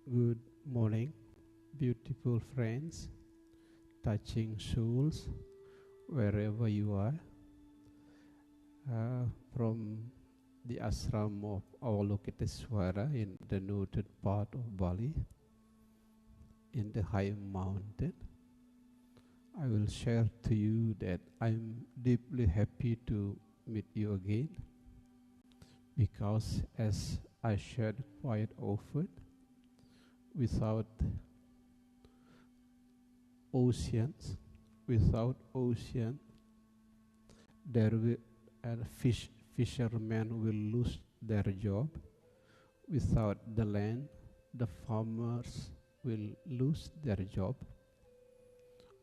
Good morning, beautiful friends, touching souls, wherever you are, from the ashram of Avalokiteshvara in the northern part of Bali, in the high mountain. I will share to you that I'm deeply happy to meet you again, because as I shared quite often, without oceans, there will fishermen will lose their job. Without the land, the farmers will lose their job.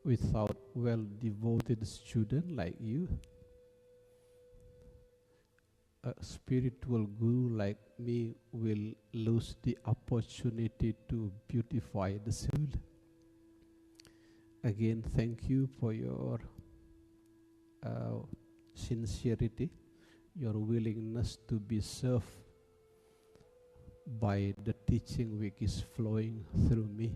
Without well-devoted student like you, a spiritual guru like me will lose the opportunity to beautify the soul. Again, thank you for your sincerity, your willingness to be served by the teaching which is flowing through me.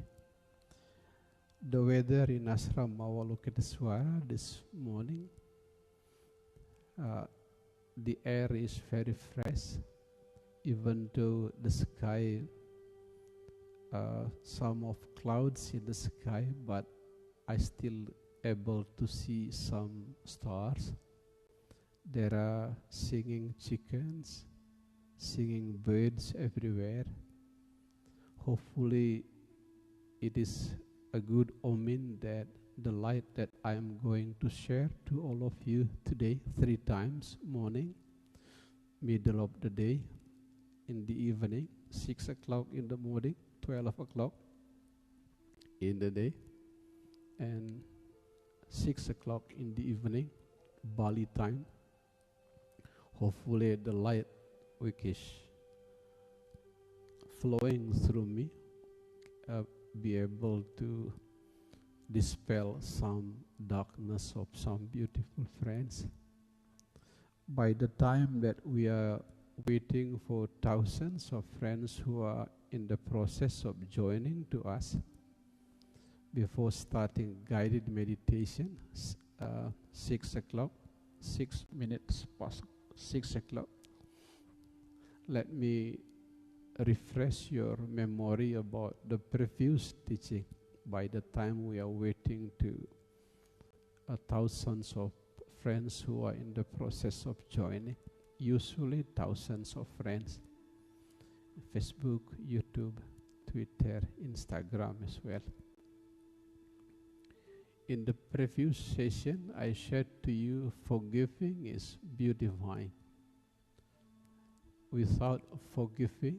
The weather in Ashram Avalokiteshvara this morning, the air is very fresh, even though the sky, some of clouds in the sky, but I still able to see some stars. There are singing chickens, singing birds everywhere. Hopefully it is a good omen that the light that I am going to share to all of you today 3 times, morning, middle of the day, in the evening, 6 o'clock in the morning, 12 o'clock in the day, and 6 o'clock in the evening, Bali time. Hopefully the light which is flowing through me be able to dispel some darkness of some beautiful friends. By the time that we are waiting for thousands of friends who are in the process of joining to us, before starting guided meditation, 6 o'clock, 6 minutes past 6 o'clock, let me refresh your memory about the previous teaching. By the time we are waiting to thousands of friends who are in the process of joining, usually thousands of friends, Facebook, YouTube, Twitter, Instagram as well. In the previous session, I shared to you forgiving is beautifying. Without forgiving,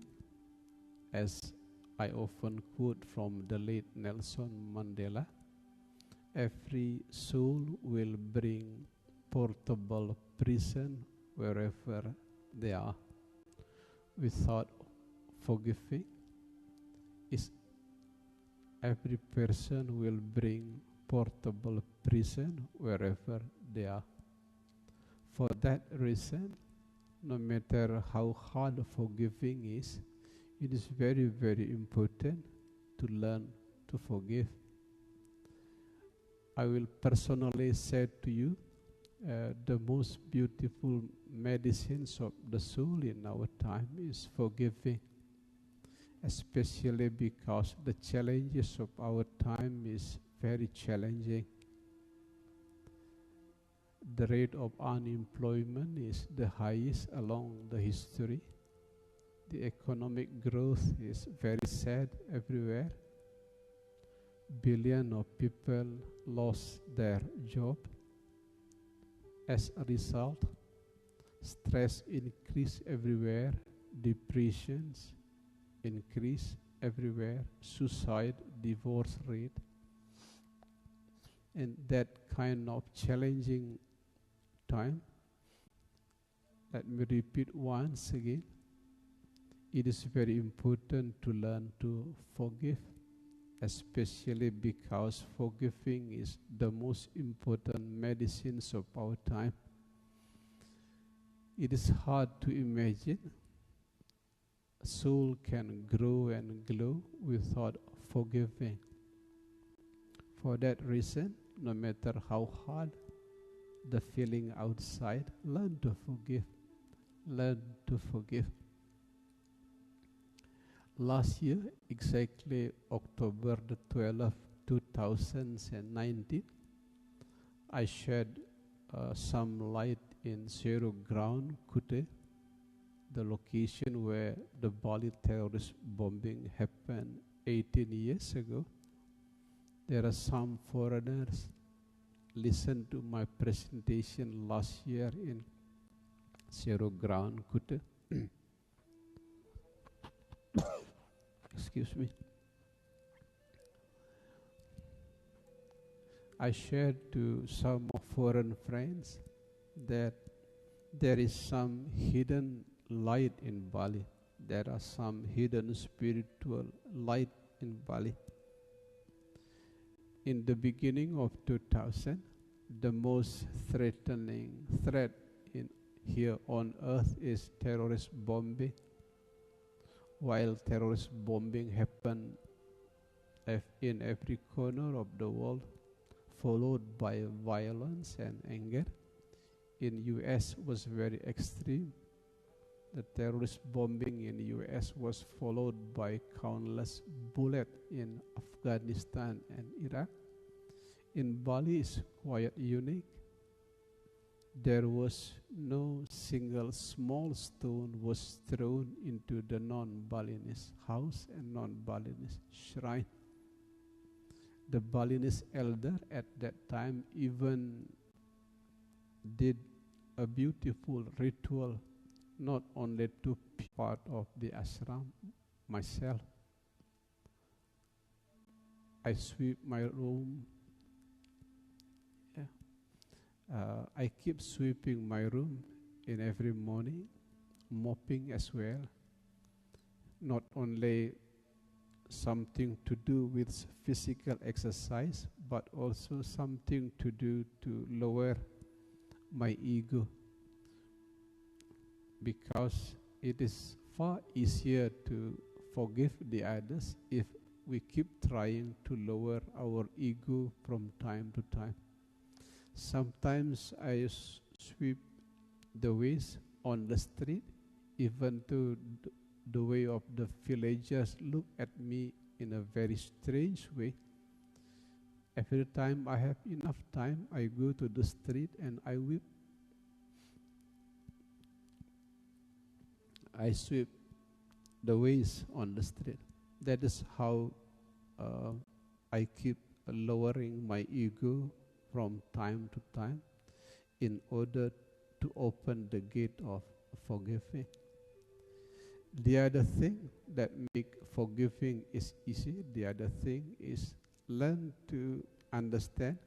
as I often quote from the late Nelson Mandela, every soul will bring portable prison wherever they are. Without forgiving, every person will bring portable prison wherever they are. For that reason, no matter how hard forgiving is, it is very, very important to learn to forgive. I will personally say to you, the most beautiful medicines of the soul in our time is forgiving, especially because the challenges of our time is very challenging. The rate of unemployment is the highest along the history. The economic growth is very sad everywhere. Billions of people lost their job. As a result, stress increased everywhere, depressions increase everywhere, suicide, divorce rate. And that kind of challenging time, let me repeat once again, it is very important to learn to forgive, especially because forgiving is the most important medicines of our time. It is hard to imagine soul can grow and glow without forgiving. For that reason, no matter how hard the feeling outside, learn to forgive. Learn to forgive. Last year, exactly October the 12th, 2019, I shed some light in Zero Ground, Kute, the location where the Bali terrorist bombing happened 18 years ago. There are some foreigners listened to my presentation last year in Zero Ground, Kute. Excuse me. I shared to some foreign friends that there is some hidden light in Bali. There are some hidden spiritual light in Bali. In the beginning of 2000, the most threatening threat here on earth is terrorist bombing. While terrorist bombing happened in every corner of the world, followed by violence and anger, in US was very extreme. The terrorist bombing in US was followed by countless bullets in Afghanistan and Iraq. In Bali is quite unique. There was no single small stone was thrown into the non-Balinese house and non-Balinese shrine. The Balinese elder at that time even did a beautiful ritual, not only to be part of the ashram, myself. I sweep my room. I keep sweeping my room in every morning, mopping as well. Not only something to do with physical exercise, but also something to do to lower my ego, because it is far easier to forgive the others if we keep trying to lower our ego from time to time. Sometimes I sweep the waste on the street, even though the way of the villagers look at me in a very strange way. Every time I have enough time, I go to the street and I sweep the waste on the street. That is how I keep lowering my ego from time to time in order to open the gate of forgiving. The other thing that make forgiving is easy, the other thing is learn to understand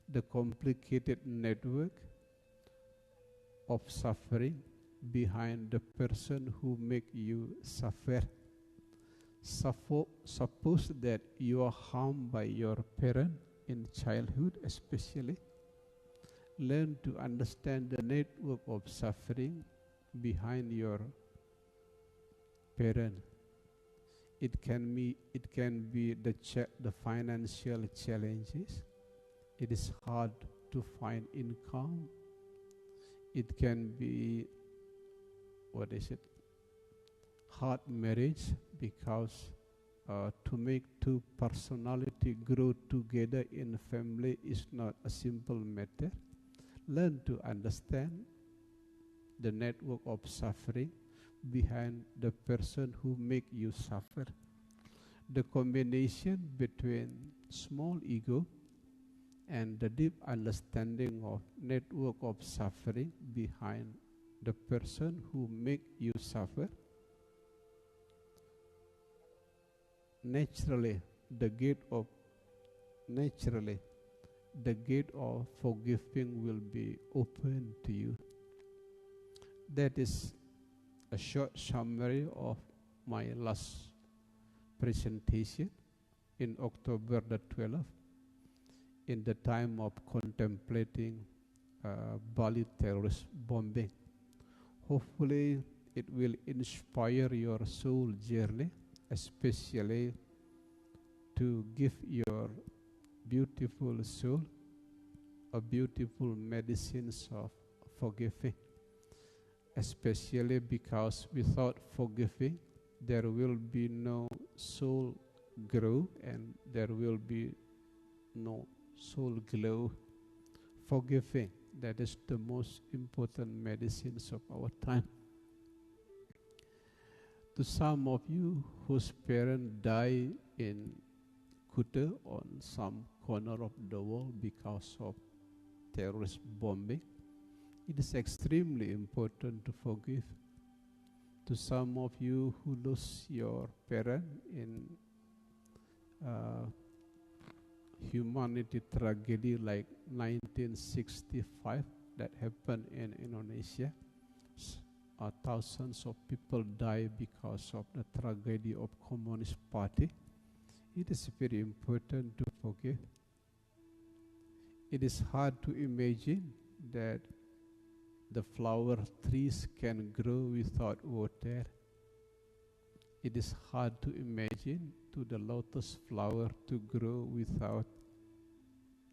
the complicated network of suffering behind the person who make you suffer. Suppose that you are harmed by your parent in childhood especially. Learn to understand the network of suffering behind your parent. It can be the financial challenges. It is hard to find income. It can be hard marriage, because to make two personality grow together in a family is not a simple matter. Learn to understand the network of suffering behind the person who make you suffer. The combination between small ego and the deep understanding of network of suffering behind the person who make you suffer, naturally the gate of forgiving will be open to you. That is a short summary of my last presentation in October the 12th, in the time of contemplating Bali terrorist bombing. Hopefully it will inspire your soul journey, especially to give your beautiful soul a beautiful medicines of forgiving, especially because without forgiving, there will be no soul grow and there will be no soul glow. Forgiving, that is the most important medicines of our time. To some of you whose parents die in Kuta on some corner of the world because of terrorist bombing, it is extremely important to forgive. To some of you who lose your parent in humanity tragedy like 1965 that happened in Indonesia, thousands of people die because of the tragedy of Communist Party. It is very important to forgive. It is hard to imagine that the flower trees can grow without water. It is hard to imagine to the lotus flower to grow without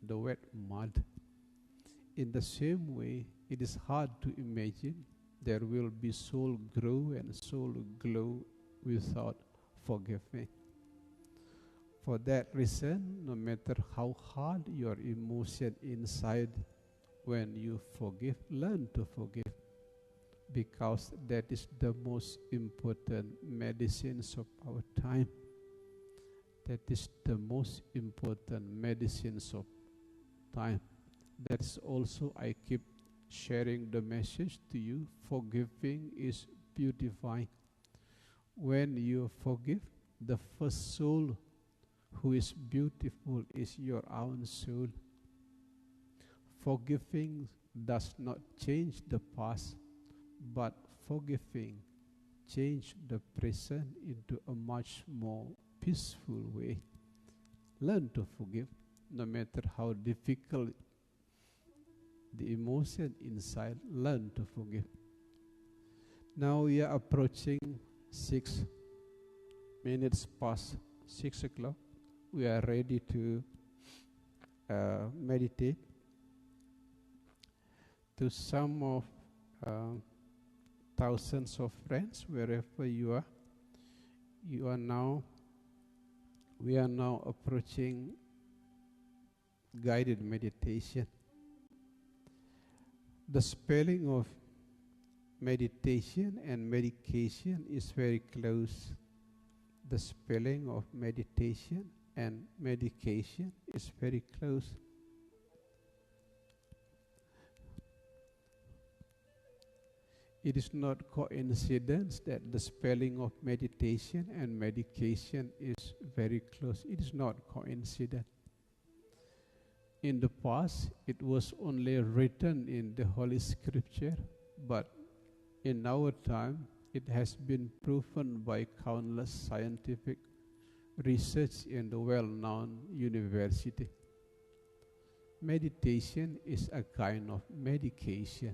the wet mud. In the same way, it is hard to imagine there will be soul grow and soul glow without forgiving. For that reason, no matter how hard your emotion inside, when you forgive, learn to forgive, because that is the most important medicines of our time. That is the most important medicines of time. That is also I keep sharing the message to you. Forgiving is beautifying. When you forgive, the first soul who is beautiful is your own soul. Forgiving does not change the past, but forgiving change the present into a much more peaceful way. Learn to forgive, no matter how difficult the emotion inside. Learn to forgive. Now we are approaching 6 minutes past 6 o'clock. We are ready to meditate. To some of thousands of friends, wherever you are now, we are now approaching guided meditation. The spelling of meditation and medication is very close. The spelling of meditation and medication is very close. It is not coincidence that the spelling of meditation and medication is very close. It is not coincidence. In the past, it was only written in the Holy Scripture, but in our time, it has been proven by countless scientific research in the well-known university. Meditation is a kind of medication.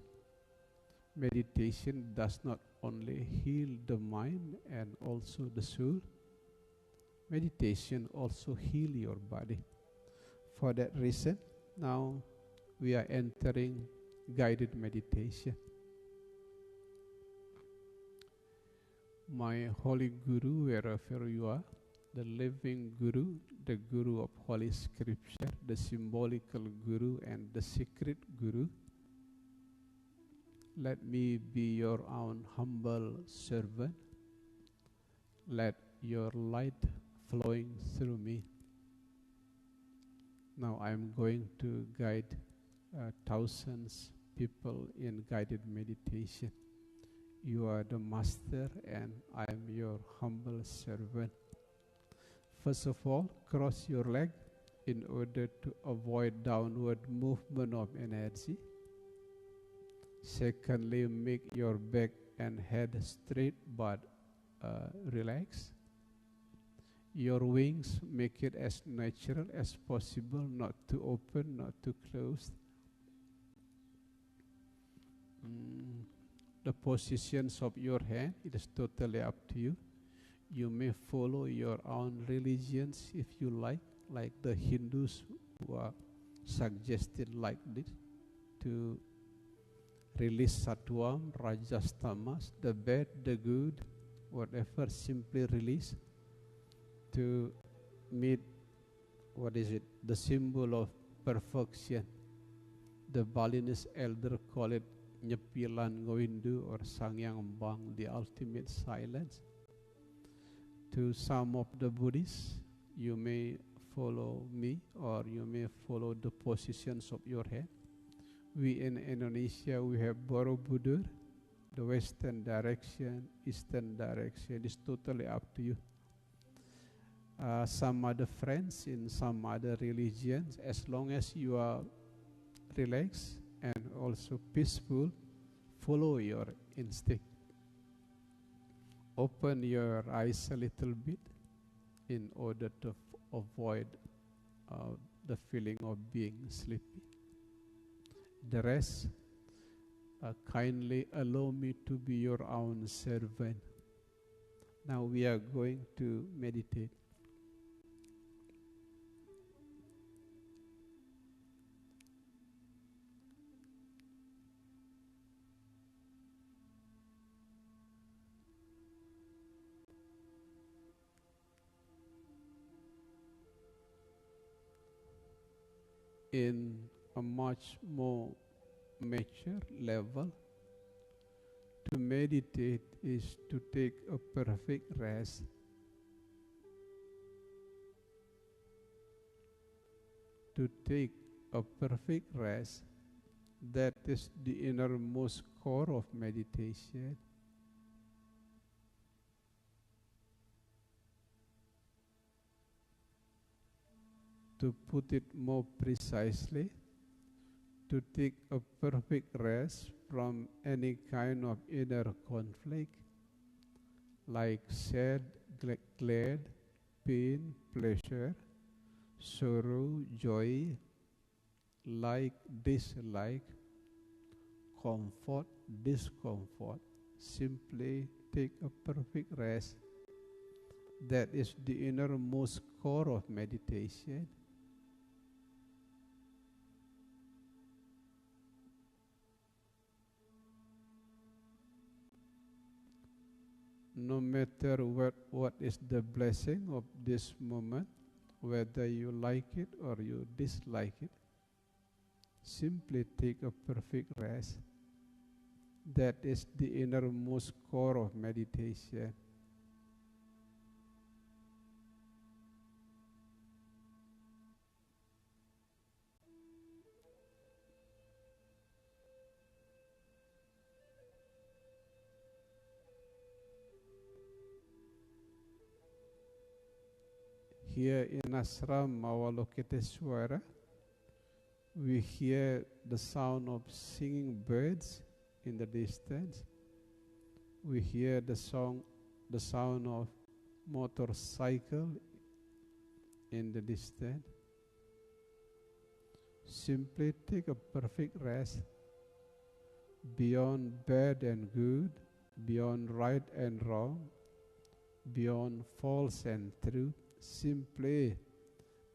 Meditation does not only heal the mind and also the soul. Meditation also heals your body. For that reason, now we are entering guided meditation. My holy Guru, wherever you are, the living Guru, the Guru of Holy Scripture, the symbolical Guru and the secret Guru, let me be your own humble servant. Let your light flowing through me. Now I am going to guide thousands people in guided meditation. You are the master and I am your humble servant. First of all, cross your leg in order to avoid downward movement of energy. Secondly, make your back and head straight but relax. Your wings, make it as natural as possible, not too open, not too closed. the positions of your hand. It is totally up to you. You may follow your own religions if you like the Hindus who are suggested like this to release Sattvam, Rajas, Tamas, the bad, the good, whatever, simply release to meet, the symbol of perfection. The Balinese elder call it Nyepilan Ngawindu or Sangyang Mbang, the ultimate silence. To some of the Buddhists, you may follow me or you may follow the positions of your hand. We in Indonesia, we have Borobudur, the western direction, eastern direction. It's totally up to you. Some other friends in some other religions, as long as you are relaxed and also peaceful, follow your instinct. Open your eyes a little bit in order to avoid the feeling of being sleepy. The rest, kindly allow me to be your own servant. Now we are going to meditate. In a much more mature level, to meditate is to take a perfect rest. To take a perfect rest, that is the innermost core of meditation. To put it more precisely, to take a perfect rest from any kind of inner conflict, like sad, glad, pain, pleasure, sorrow, joy, like, dislike, comfort, discomfort. Simply take a perfect rest. That is the innermost core of meditation. No matter what is the blessing of this moment, whether you like it or you dislike it, simply take a perfect rest. That is the innermost core of meditation. Here in Ashram Avalokiteshvara, we hear the sound of singing birds in the distance. We hear the sound of motorcycle in the distance. Simply take a perfect rest beyond bad and good, beyond right and wrong, beyond false and true. Simply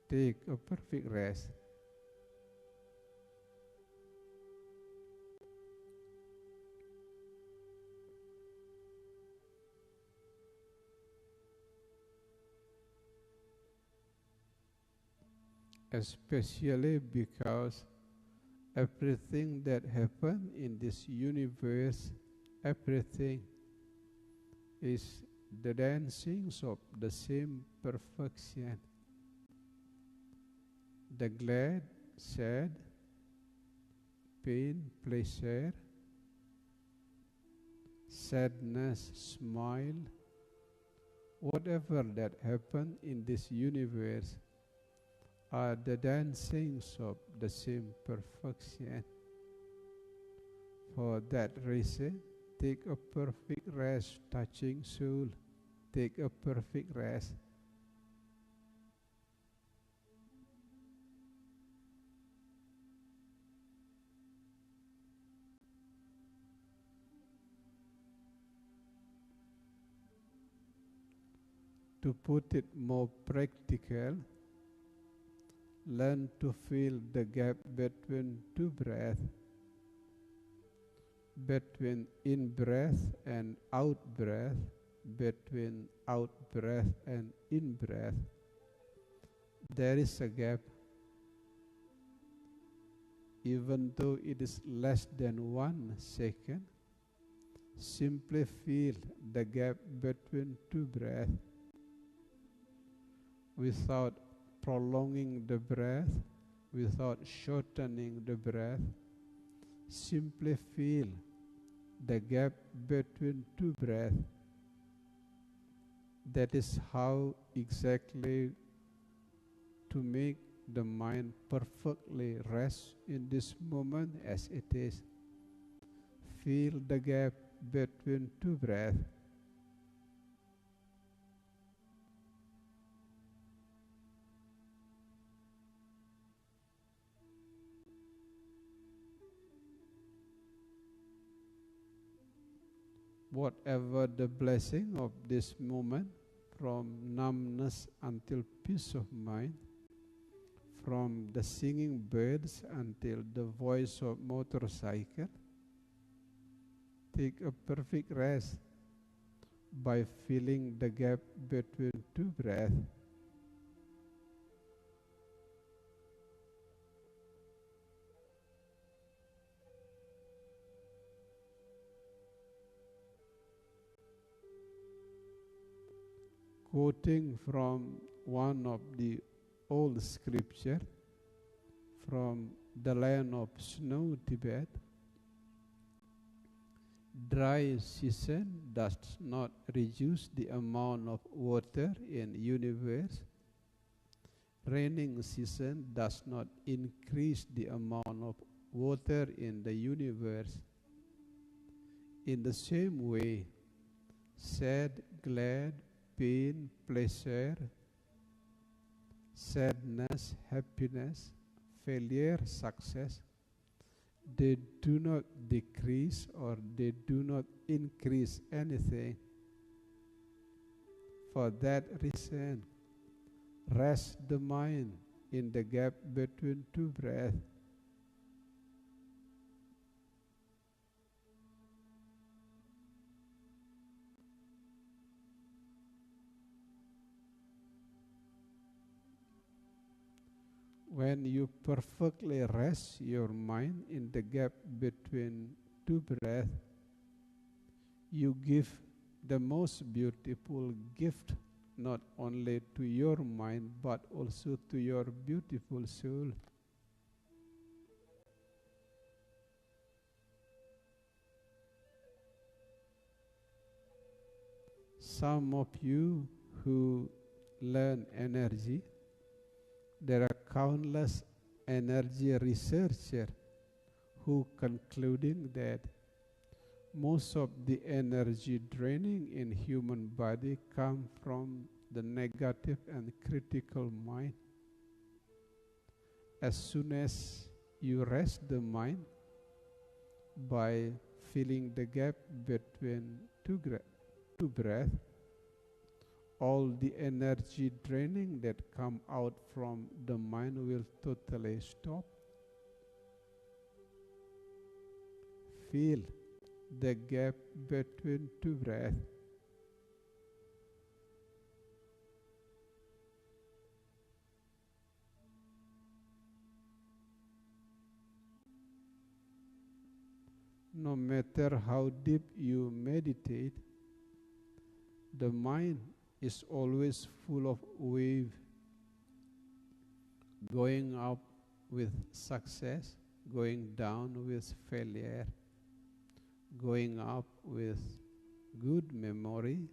take a perfect rest. Especially because everything that happens in this universe, everything is the dancings of the same perfection. The glad, sad, pain, pleasure, sadness, smile, whatever that happens in this universe are the dancings of the same perfection. For that reason, take a perfect rest, touching soul. Take a perfect rest. To put it more practical, learn to fill the gap between two breaths, between in-breath and out-breath, between out-breath and in-breath. There is a gap. Even though it is less than 1 second, simply feel the gap between two breaths without prolonging the breath, without shortening the breath. Simply feel the gap between two breaths. That is how exactly to make the mind perfectly rest in this moment as it is. Feel the gap between two breaths. Whatever the blessing of this moment, from numbness until peace of mind, from the singing birds until the voice of motorcycle, take a perfect rest by filling the gap between two breaths. Quoting from one of the old scripture from the land of snow, Tibet, dry season does not reduce the amount of water in universe. Raining season does not increase the amount of water in the universe. In the same way, sad, glad, pain, pleasure, sadness, happiness, failure, success, they do not decrease or they do not increase anything. For that reason, rest the mind in the gap between two breaths. When you perfectly rest your mind in the gap between two breaths, you give the most beautiful gift not only to your mind but also to your beautiful soul. Some of you who learn energy, there are countless energy researchers who concluding that most of the energy draining in human body come from the negative and critical mind. As soon as you rest the mind by filling the gap between two breaths, all the energy draining that come out from the mind will totally stop. Feel the gap between two breaths. No matter how deep you meditate, the mind is always full of wave, going up with success, going down with failure, going up with good memory,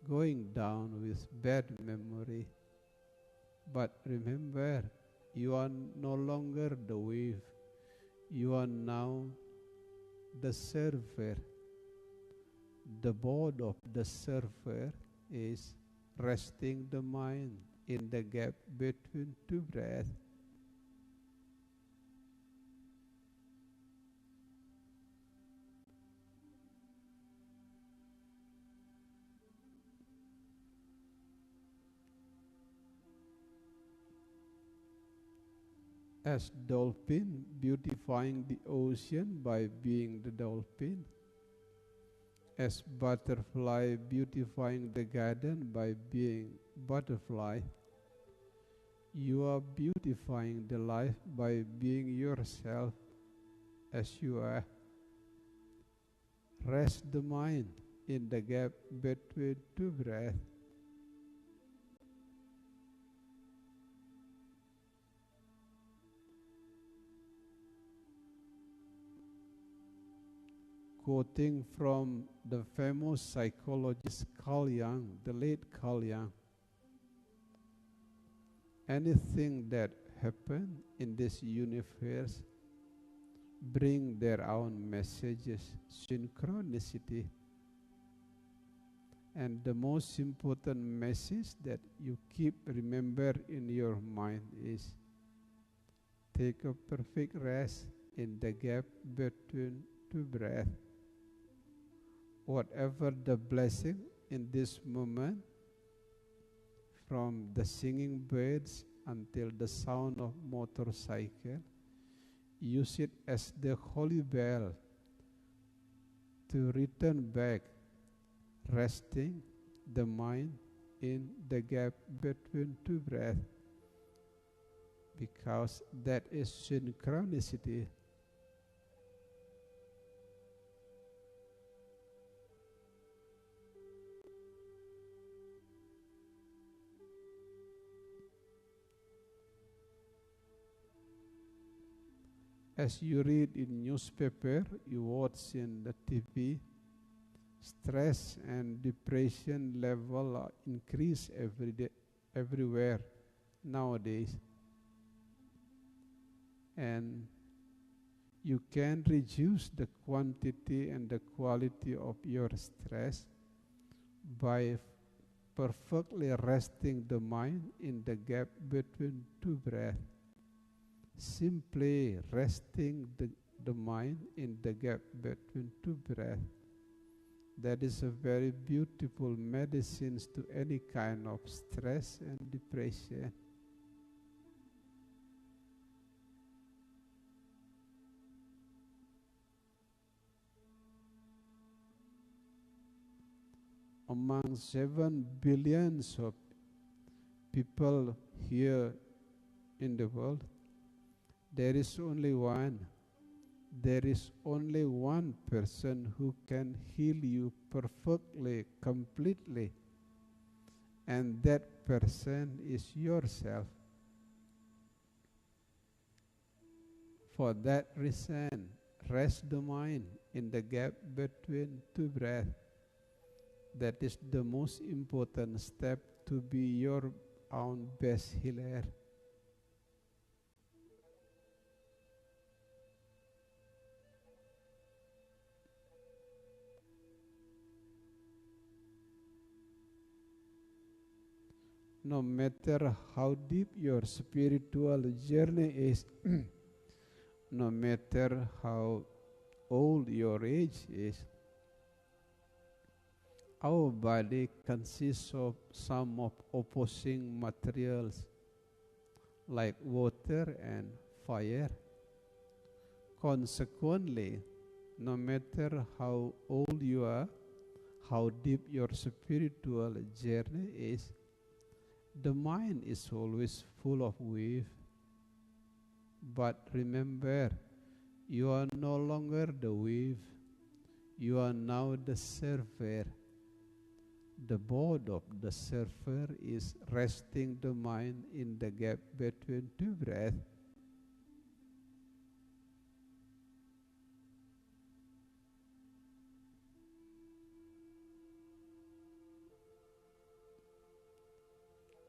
going down with bad memory. But remember, you are no longer the wave. You are now the surfer. The board of the surfer is resting the mind in the gap between two breaths. as dolphin beautifying the ocean by being the dolphin, as butterfly beautifying the garden by being butterfly. You are beautifying the life by being yourself as you are. Rest the mind in the gap between two breaths. Quoting from the famous psychologist Carl Jung, the late Carl Jung, anything that happens in this universe bring their own messages, synchronicity. And the most important message that you keep remember in your mind is take a perfect rest in the gap between two breaths. Whatever the blessing in this moment, from the singing birds until the sound of motorcycle, use it as the holy bell to return back, resting the mind in the gap between two breaths, because that is synchronicity. As you read in newspaper, you watch in the TV, stress and depression level are increase every day, everywhere nowadays. And you can reduce the quantity and the quality of your stress by perfectly resting the mind in the gap between two breaths. Simply resting the mind in the gap between two breaths. That is a very beautiful medicine to any kind of stress and depression. Among 7 billion of people here in the world, there is only one person who can heal you perfectly, completely, and that person is yourself. For that reason, rest the mind in the gap between two breaths. That is the most important step to be your own best healer. No matter how deep your spiritual journey is, no matter how old your age is, our body consists of some of opposing materials like water and fire. Consequently, no matter how old you are, how deep your spiritual journey is, the mind is always full of wave. But remember, you are no longer the wave. You are now the surfer. The board of the surfer is resting the mind in the gap between two breaths.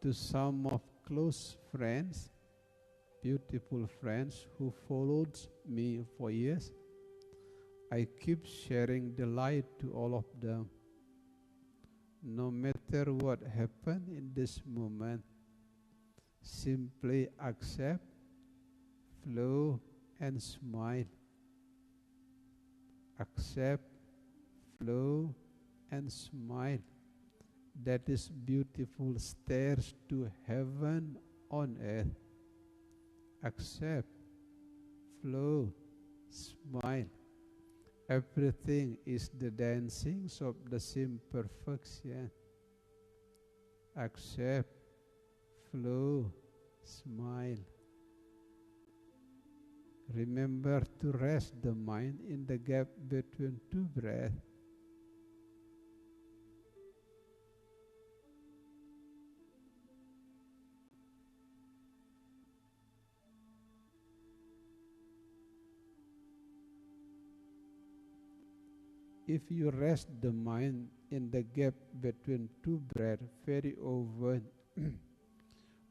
To some of close friends, beautiful friends who followed me for years, I keep sharing the light to all of them. No matter what happened in this moment, simply accept, flow, and smile. Accept, flow, and smile. That is beautiful stairs to heaven on earth. accept, flow, smile. Everything is the dancings of the same perfection. Accept, flow, smile. Remember to rest the mind in the gap between two breaths. If you rest the mind in the gap between two breaths very often,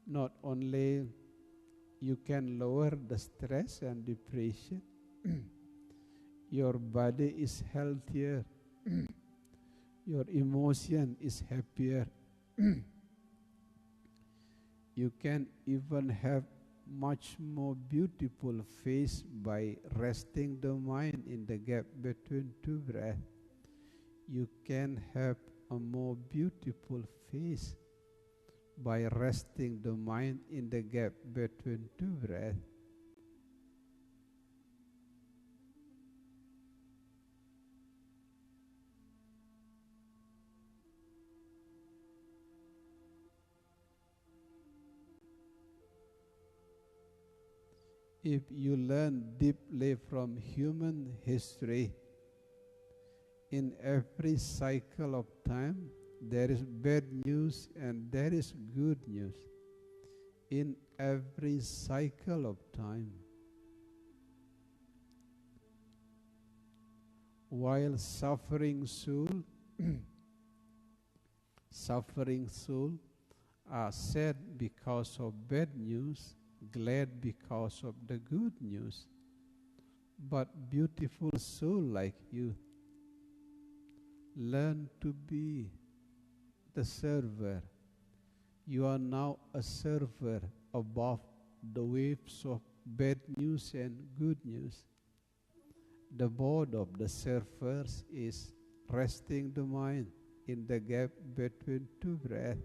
not only you can lower the stress and depression, your body is healthier, your emotion is happier. You can even have much more beautiful face by resting the mind in the gap between two breaths. You can have a more beautiful face by resting the mind in the gap between two breaths. If you learn deeply from human history, in every cycle of time, there is bad news and there is good news. In every cycle of time. While suffering soul are sad because of bad news, glad because of the good news. But beautiful soul like you, learn to be the server. You are now a server above the waves of bad news and good news. The board of the surfers is resting the mind in the gap between two breaths.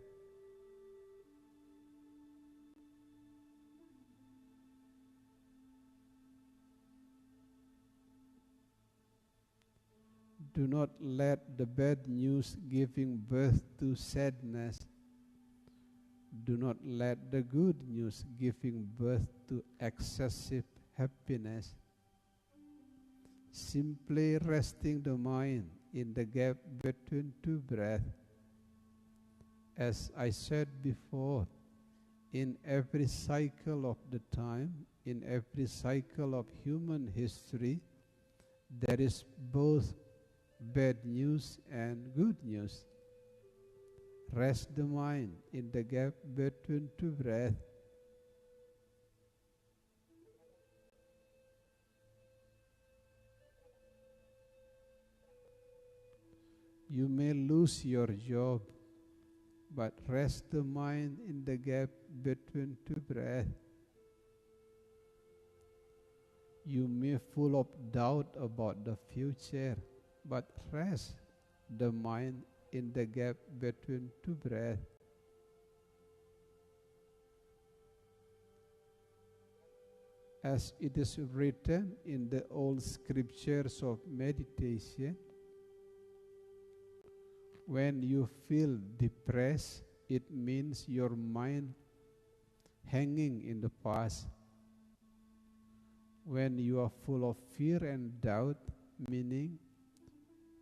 Do not let the bad news giving birth to sadness. Do not let the good news giving birth to excessive happiness. Simply resting the mind in the gap between two breaths. As I said before, in every cycle of the time, in every cycle of human history, there is both bad news and good news. Rest the mind in the gap between two breaths. You may lose your job, but rest the mind in the gap between two breaths. You may full of doubt about the future, but rest the mind in the gap between two breaths. As it is written in the old scriptures of meditation, when you feel depressed, it means your mind hanging in the past. When you are full of fear and doubt, meaning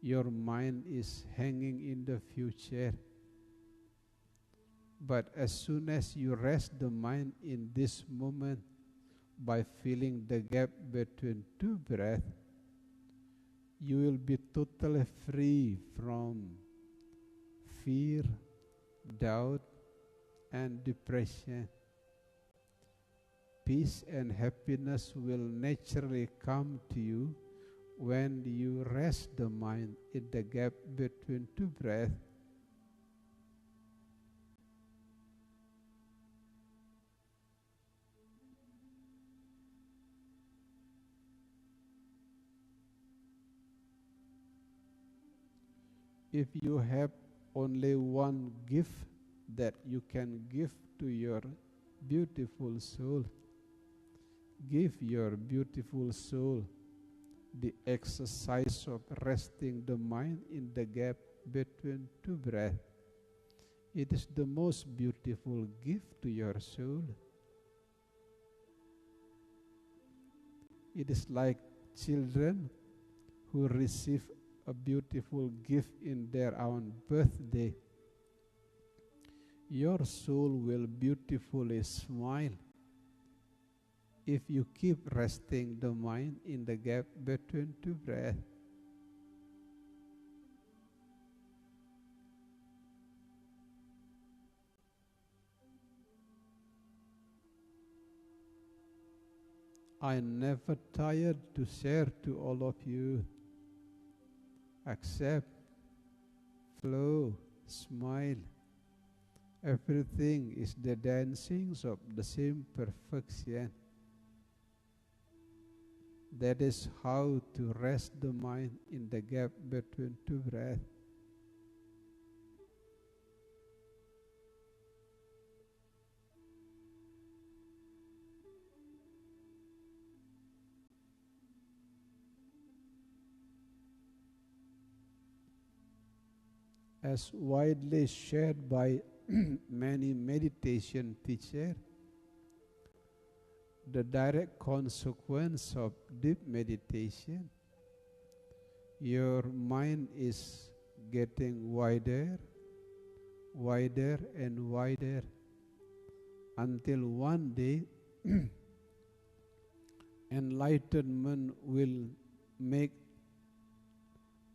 your mind is hanging in the future. But as soon as you rest the mind in this moment by filling the gap between two breaths, you will be totally free from fear, doubt, and depression. Peace and happiness will naturally come to you when you rest the mind in the gap between two breaths. If you have only one gift that you can give to your beautiful soul, Give your beautiful soul the exercise of resting the mind in the gap between two breaths. It is the most beautiful gift to your soul. It is like children who receive a beautiful gift in their own birthday. Your soul will beautifully smile if you keep resting the mind in the gap between two breaths. I never tired to share to all of you. Accept, flow, smile. Everything is the dancings of the same perfection. That is how to rest the mind in the gap between two breaths. As widely shared by many meditation teachers, the direct consequence of deep meditation, your mind is getting wider, wider and wider, until one day enlightenment will make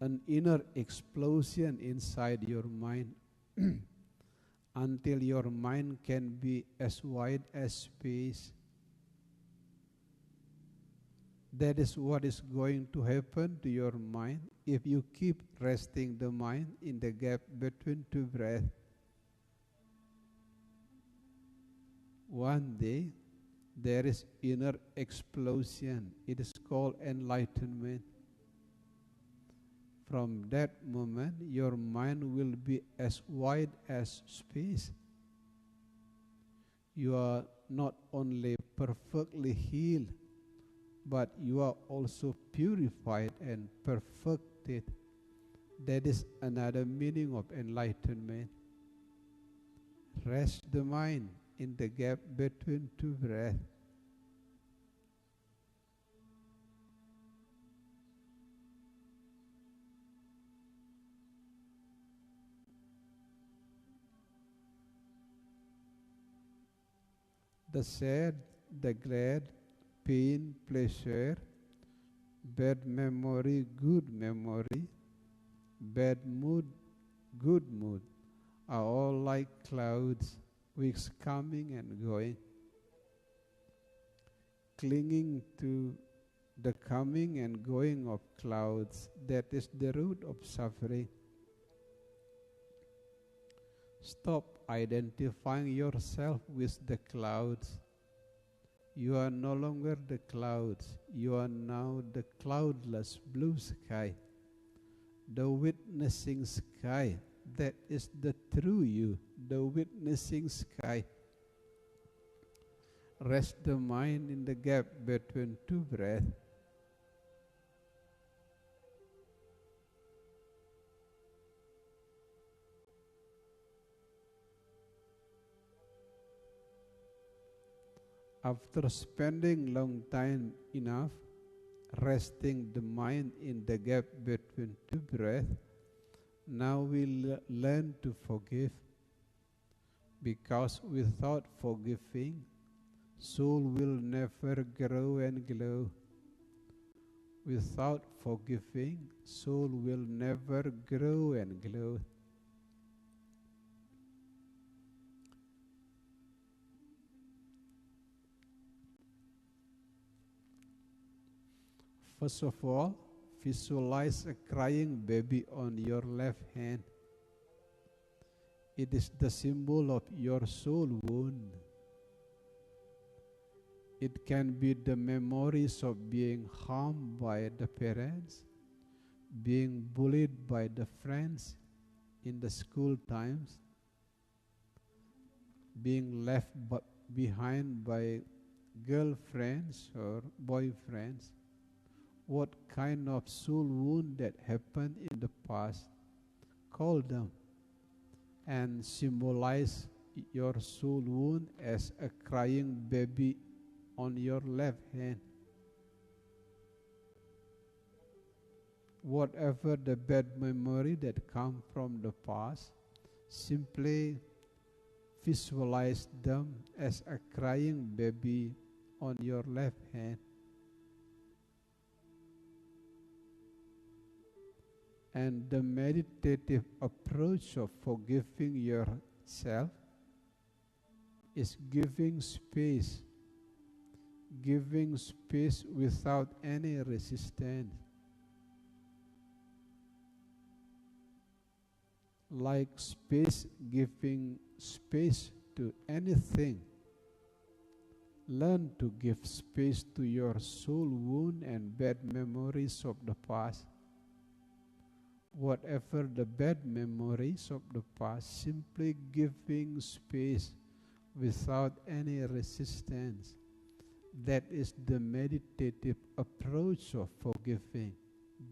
an inner explosion inside your mind until your mind can be as wide as space. That is what is going to happen to your mind if you keep resting the mind in the gap between two breaths. One day, there is inner explosion. It is called enlightenment. From that moment, your mind will be as wide as space. You are not only perfectly healed, but you are also purified and perfected. That is another meaning of enlightenment. Rest the mind in the gap between two breaths. The sad, the glad, pain, pleasure, bad memory, good memory, bad mood, good mood, are all like clouds, which coming and going. Clinging to the coming and going of clouds, that is the root of suffering. Stop identifying yourself with the clouds. You are no longer the clouds. You are now the cloudless blue sky, the witnessing sky. That is the true you, the witnessing sky. Rest the mind in the gap between two breaths. After spending long time enough resting the mind in the gap between two breaths, now we learn to forgive, because without forgiving, soul will never grow and glow. Without forgiving, soul will never grow and glow. First of all, visualize a crying baby on your left hand. It is the symbol of your soul wound. It can be the memories of being harmed by the parents, being bullied by the friends in the school times, being left behind by girlfriends or boyfriends, what kind of soul wound that happened in the past, call them and symbolize your soul wound as a crying baby on your left hand. Whatever the bad memory that come from the past, simply visualize them as a crying baby on your left hand. And the meditative approach of forgiving yourself is giving space without any resistance. Like giving space to anything. Learn to give space to your soul wound and bad memories of the past. Whatever the bad memories of the past, simply giving space without any resistance. That is the meditative approach of forgiving,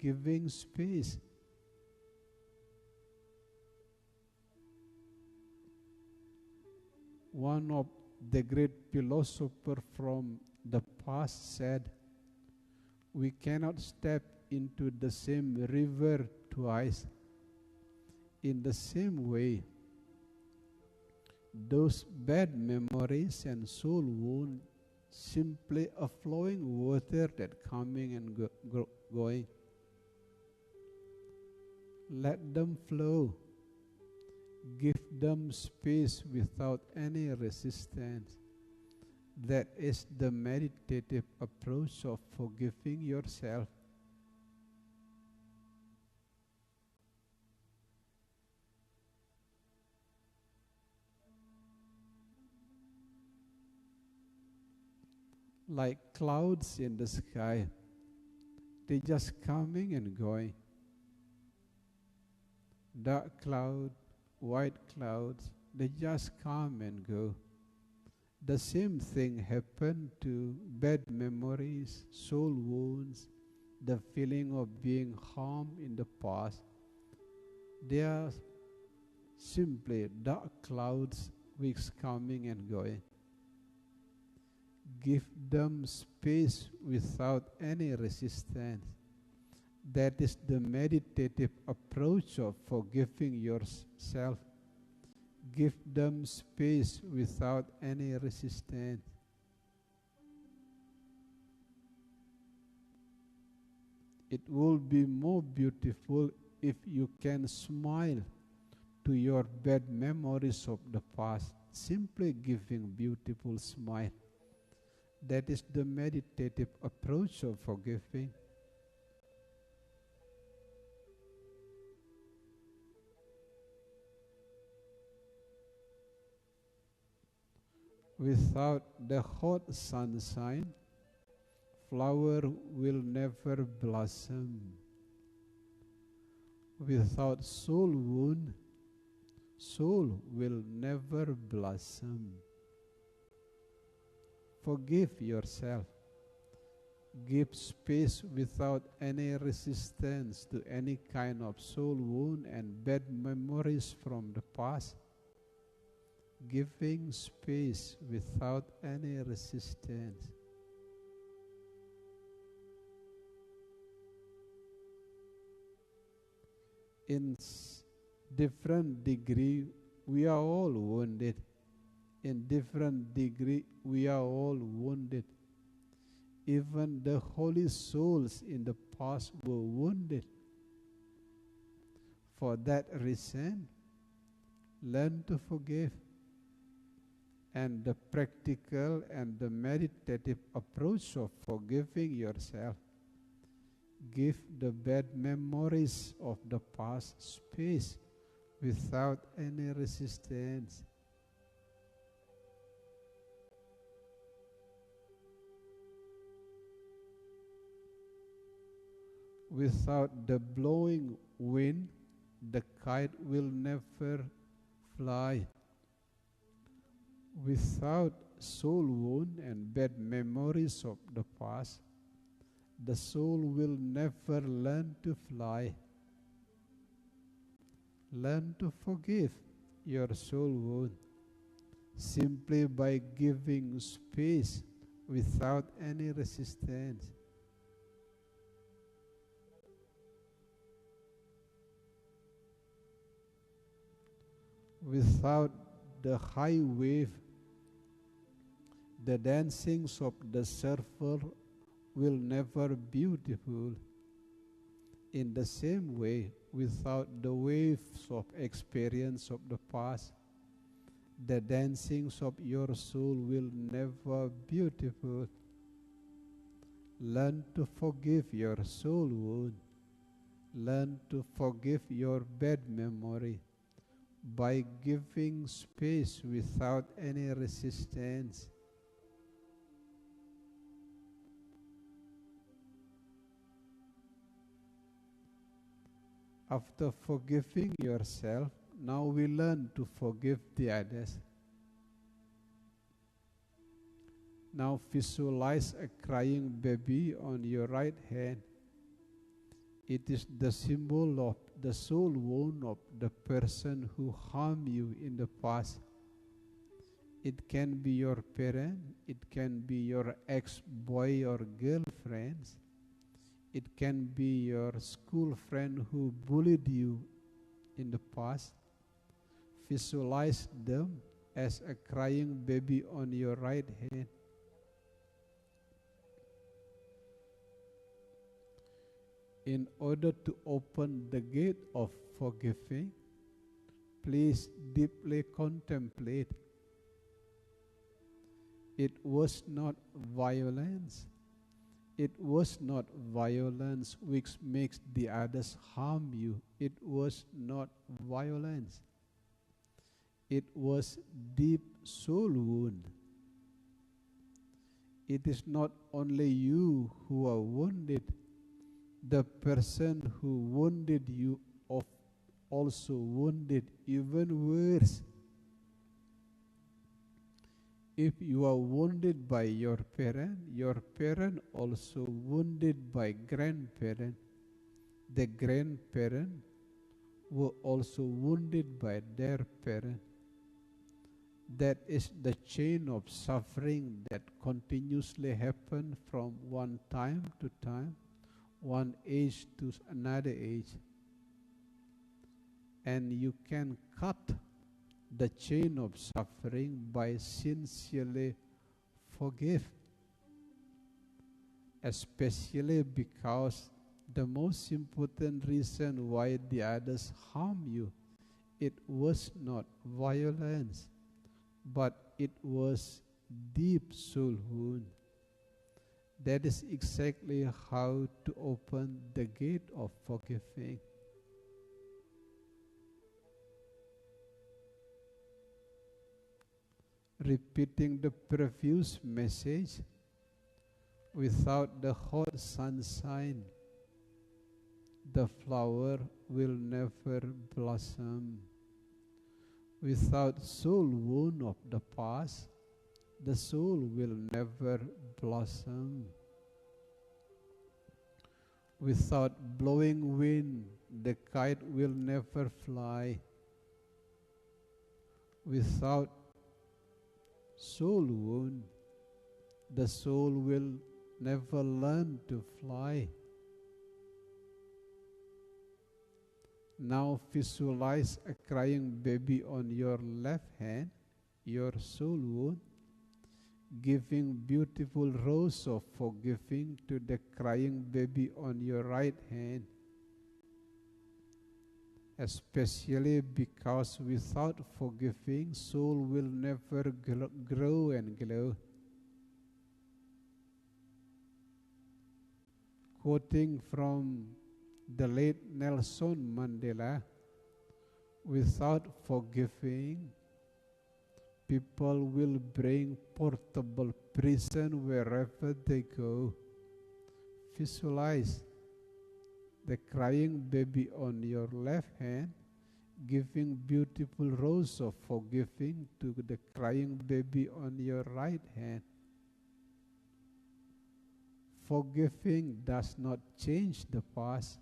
giving space. One of the great philosophers from the past said, we cannot step into the same river twice. In the same way, those bad memories and soul wounds simply a flowing water that coming and going. Let them flow. Give them space without any resistance. That is the meditative approach of forgiving yourself. Like clouds in the sky, they just coming and going. Dark cloud, white clouds, they just come and go. The same thing happened to bad memories, soul wounds, the feeling of being harmed in the past. They are simply dark clouds which coming and going. Give them space without any resistance. That is the meditative approach of forgiving yourself. Give them space without any resistance. It will be more beautiful if you can smile to your bad memories of the past, simply giving beautiful smile. That is the meditative approach of forgiving. Without the hot sunshine, flower will never blossom. Without soul wound, soul will never blossom. Forgive yourself. Give space without any resistance to any kind of soul wound and bad memories from the past. Giving space without any resistance. In different degree, we are all wounded. In different degree, we are all wounded. Even the holy souls in the past were wounded. For that reason, learn to forgive. And the practical and the meditative approach of forgiving yourself. Give the bad memories of the past space without any resistance. Without the blowing wind, the kite will never fly. Without soul wound and bad memories of the past, the soul will never learn to fly. Learn to forgive your soul wound simply by giving space without any resistance. Without the high wave, the dancings of the surfer will never be beautiful. In the same way, without the waves of experience of the past, the dancings of your soul will never be beautiful. Learn to forgive your soul wound. Learn to forgive your bad memory by giving space without any resistance. After forgiving yourself, now we learn to forgive the others. Now visualize a crying baby on your right hand. It is the symbol of the soul wound of the person who harmed you in the past. It can be your parent, it can be your ex-boy or girlfriends. It can be your school friend who bullied you in the past. Visualize them as a crying baby on your right hand. In order to open the gate of forgiving, please deeply contemplate. It was not violence. It was not violence which makes the others harm you. It was not violence. It was deep soul wound. It is not only you who are wounded. The person who wounded you also wounded, even worse. If you are wounded by your parent also wounded by grandparent. The grandparent were also wounded by their parent. That is the chain of suffering that continuously happens from one time to time, one age to another age. And you can cut the chain of suffering by sincerely forgive. Especially because the most important reason why the others harm you, it was not violence, but it was deep soul wound. That is exactly how to open the gate of forgiving. Repeating the previous message, without the hot sunshine, the flower will never blossom. Without soul wound of the past, the soul will never blossom. Without blowing wind, the kite will never fly. Without soul wound, the soul will never learn to fly. Now visualize a crying baby on your left hand, your soul wound, giving beautiful rose of forgiving to the crying baby on your right hand. Especially because without forgiving, soul will never grow and glow. Quoting from the late Nelson Mandela, without forgiving, people will bring portable prison wherever they go. Visualize the crying baby on your left hand giving beautiful rose of forgiving to the crying baby on your right hand. Forgiving does not change the past,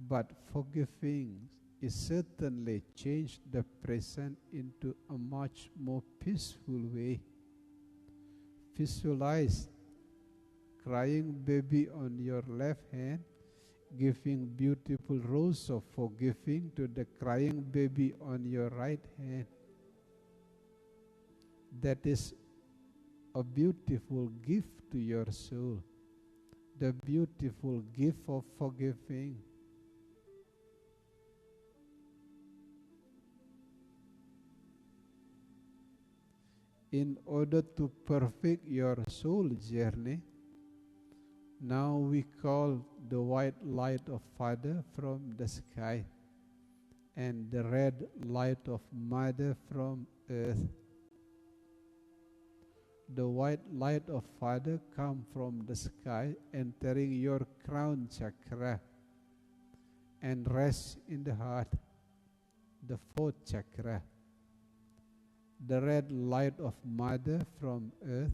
but forgiving is certainly change the present into a much more peaceful way. Visualize crying baby on your left hand, giving beautiful rose of forgiving to the crying baby on your right hand. That is a beautiful gift to your soul, the beautiful gift of forgiving. In order to perfect your soul journey, now we call the white light of Father from the sky and the red light of Mother from earth. The white light of Father comes from the sky, entering your crown chakra and rests in the heart, the fourth chakra. The red light of Mother from earth,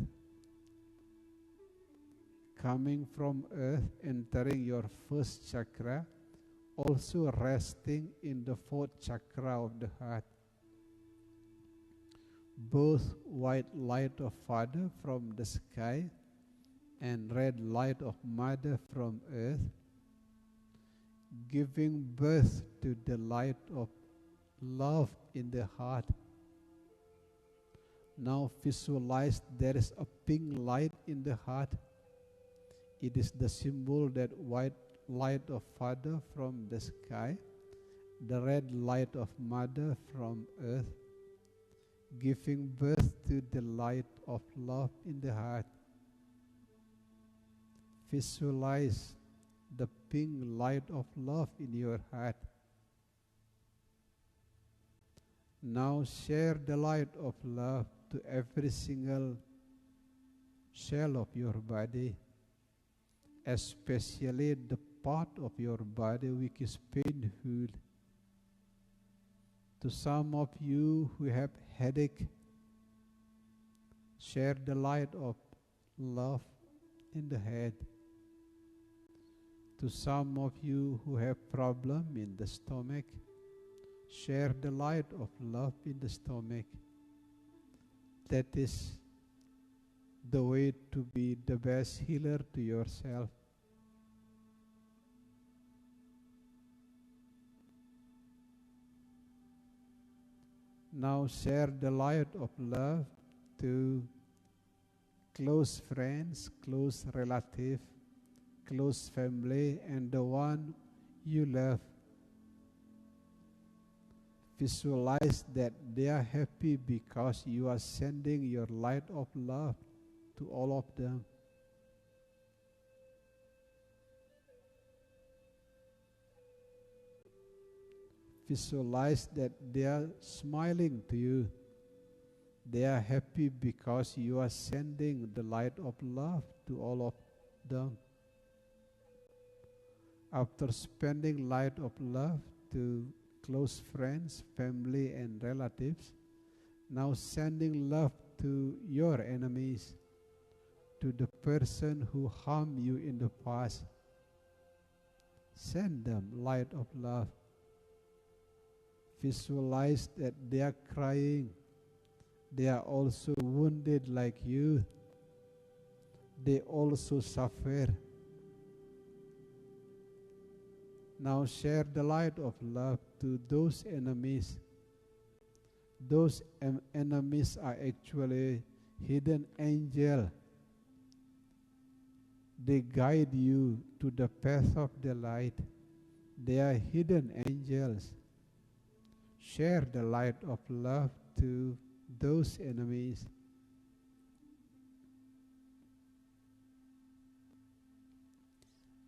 coming from earth, entering your first chakra, also resting in the fourth chakra of the heart. Both white light of Father from the sky and red light of Mother from earth, giving birth to the light of love in the heart. Now visualize there is a pink light in the heart. It is the symbol that white light of Father from the sky, the red light of Mother from earth, giving birth to the light of love in the heart. Visualize the pink light of love in your heart. Now share the light of love to every single cell of your body, especially the part of your body which is painful. To some of you who have headache, share the light of love in the head. To some of you who have problem in the stomach, share the light of love in the stomach. That is the way to be the best healer to yourself. Now share the light of love to close friends, close relatives, close family, and the one you love. Visualize that they are happy because you are sending your light of love to all of them. Visualize that they are smiling to you. They are happy because you are sending the light of love to all of them. After spending light of love to close friends, family, and relatives, now sending love to your enemies, to the person who harmed you in the past. Send them light of love. Visualize that they are crying. They are also wounded like you. They also suffer. Now share the light of love to those enemies. Those enemies are actually hidden angels. They guide you to the path of the light. They are hidden angels. Share the light of love to those enemies.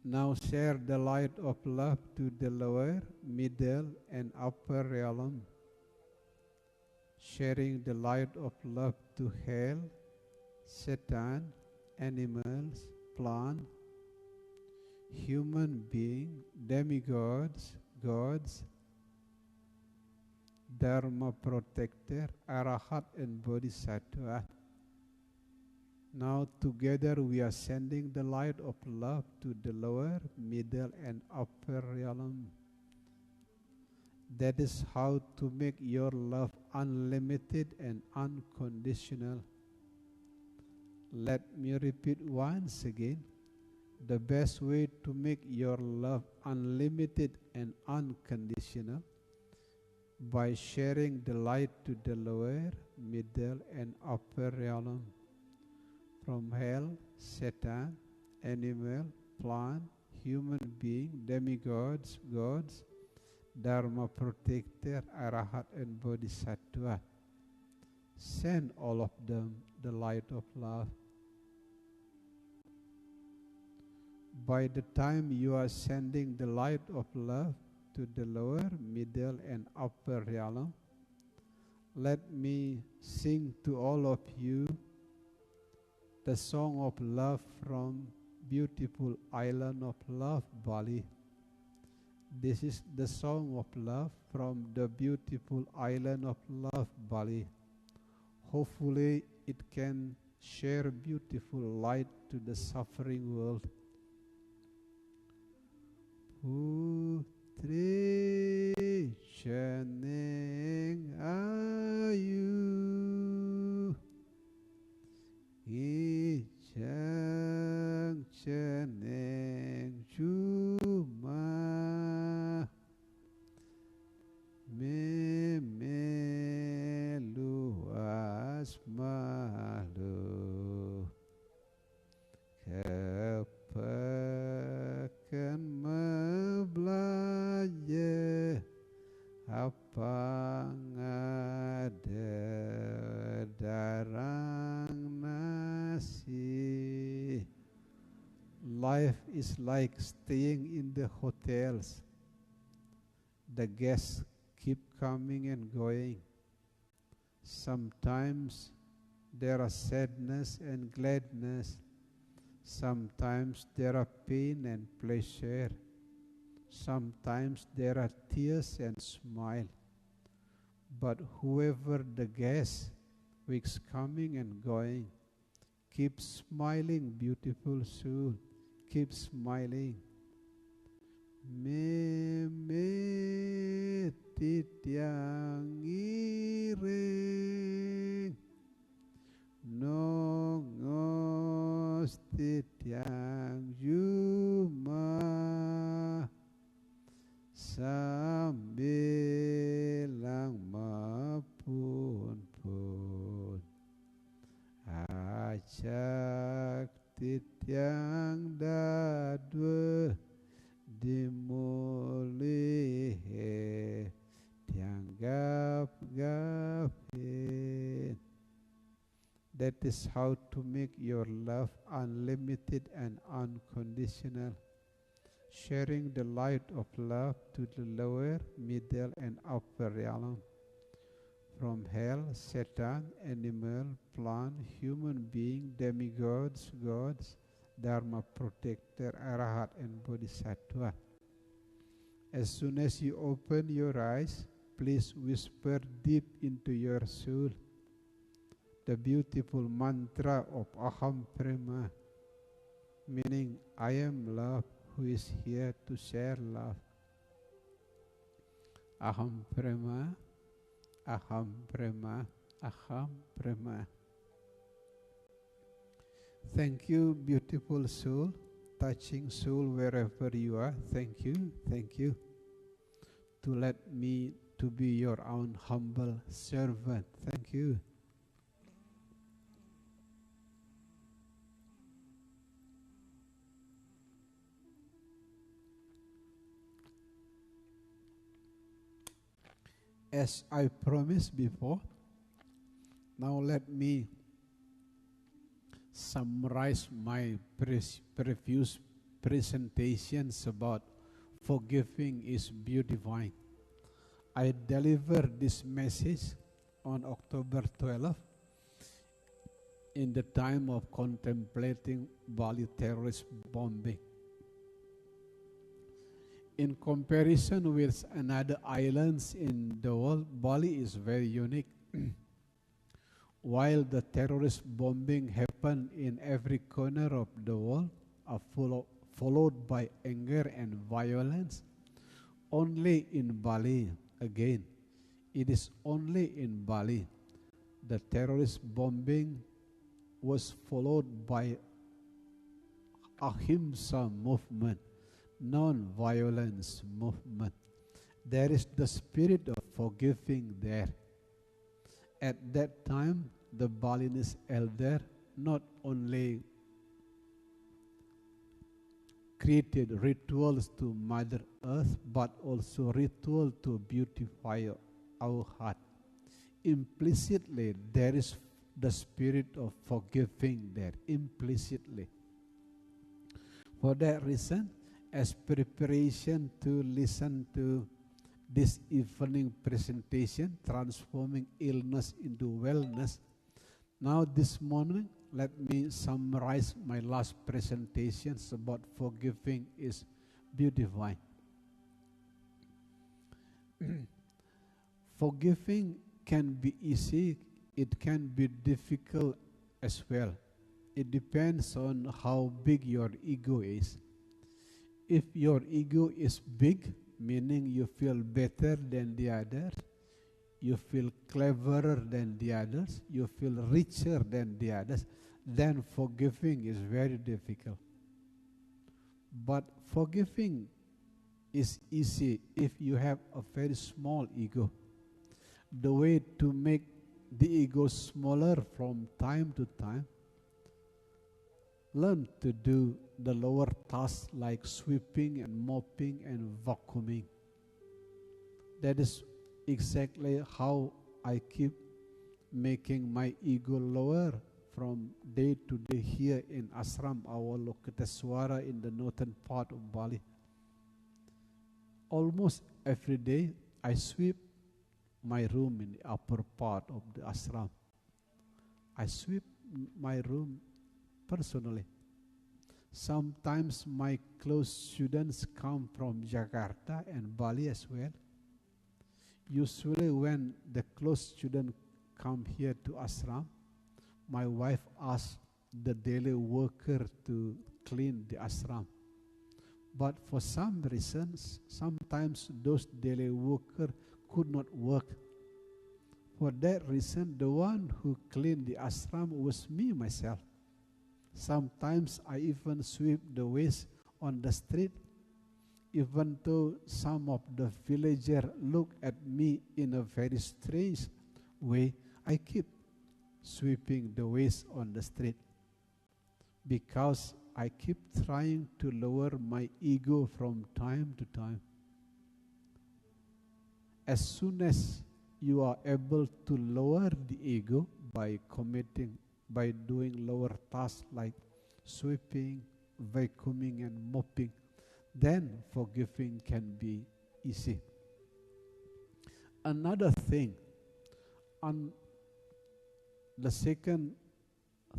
Now share the light of love to the lower, middle, and upper realm. Sharing the light of love to hell, Satan, animals, plants, human beings, demigods, gods, Dharma protector, Arahat and Bodhisattva. Now together we are sending the light of love to the lower, middle and upper realm. That is how to make your love unlimited and unconditional. Let me repeat once again. The best way to make your love unlimited and unconditional by sharing the light to the lower, middle and upper realm. From hell, Satan, animal, plant, human being, demigods, gods, Dharma protector, Arahat and Bodhisattva. Send all of them the light of love. By the time you are sending the light of love to the lower, middle and upper realm, let me sing to all of you the song of love from beautiful island of love, Bali. This is the song of love from the beautiful island of love, Bali. Hopefully it can share beautiful light to the suffering world. Putri Chaneng Ayu Ijang Chaneng Cuma Memelu Asmalu Kepakan mebelajar apa ngada darang nasi. Life is like staying in the hotels. The guests keep coming and going. Sometimes there are sadness and gladness. Sometimes there are pain and pleasure. Sometimes there are tears and smile. But whoever the guest who is coming and going, keep smiling, beautiful soul. Keep smiling. Meme titiang iring nongos titiang juma sambilang mapun-pun ajak titiang dadwe dimulih tiang gap-gapin. That is how to make your love unlimited and unconditional. Sharing the light of love to the lower, middle and upper realm. From hell, Satan, animal, plant, human being, demigods, gods, Dharma protector, Arahat and Bodhisattva. As soon as you open your eyes, please whisper deep into your soul the beautiful mantra of Aham Prema, meaning I am love who is here to share love. Aham Prema, Aham Prema, Aham Prema. Thank you, beautiful soul, touching soul wherever you are. Thank you to let me to be your own humble servant. Thank you. As I promised before, now let me summarize my previous presentations about forgiving is beautifying. I delivered this message on October 12th in the time of contemplating Bali terrorist bombing. In comparison with another islands in the world, Bali is very unique. While the terrorist bombing happen in every corner of the world, followed by anger and violence, only in Bali, again, it is only in Bali, the terrorist bombing was followed by Ahimsa movement, non-violence movement. There is the spirit of forgiving there. At that time, the Balinese elder not only created rituals to Mother Earth, but also ritual to beautify our heart. Implicitly, there is the spirit of forgiving there, implicitly. For that reason, as preparation to listen to this evening presentation, Transforming Illness into Wellness, now this morning, let me summarize my last presentations about forgiving is beautifying. Forgiving can be easy, it can be difficult as well. It depends on how big your ego is. If your ego is big, meaning you feel better than the others, you feel cleverer than the others, you feel richer than the others, then forgiving is very difficult. But forgiving is easy if you have a very small ego. The way to make the ego smaller from time to time, learn to do the lower tasks like sweeping and mopping and vacuuming. That is exactly how I keep making my ego lower from day to day here in Ashram Avalokiteswara in the northern part of Bali. Almost every day I sweep my room in the upper part of the ashram. I sweep my room personally. Sometimes my close students come from Jakarta and Bali as well. Usually when the close students come here to ashram, my wife asks the daily worker to clean the ashram. But for some reasons, sometimes those daily workers could not work. For that reason, the one who cleaned the ashram was me myself. Sometimes I even sweep the waste on the street, even though some of the villagers look at me in a very strange way. I keep sweeping the waste on the street because I keep trying to lower my ego from time to time. As soon as you are able to lower the ego by doing lower tasks like sweeping, vacuuming and mopping, then forgiving can be easy. Another thing, the second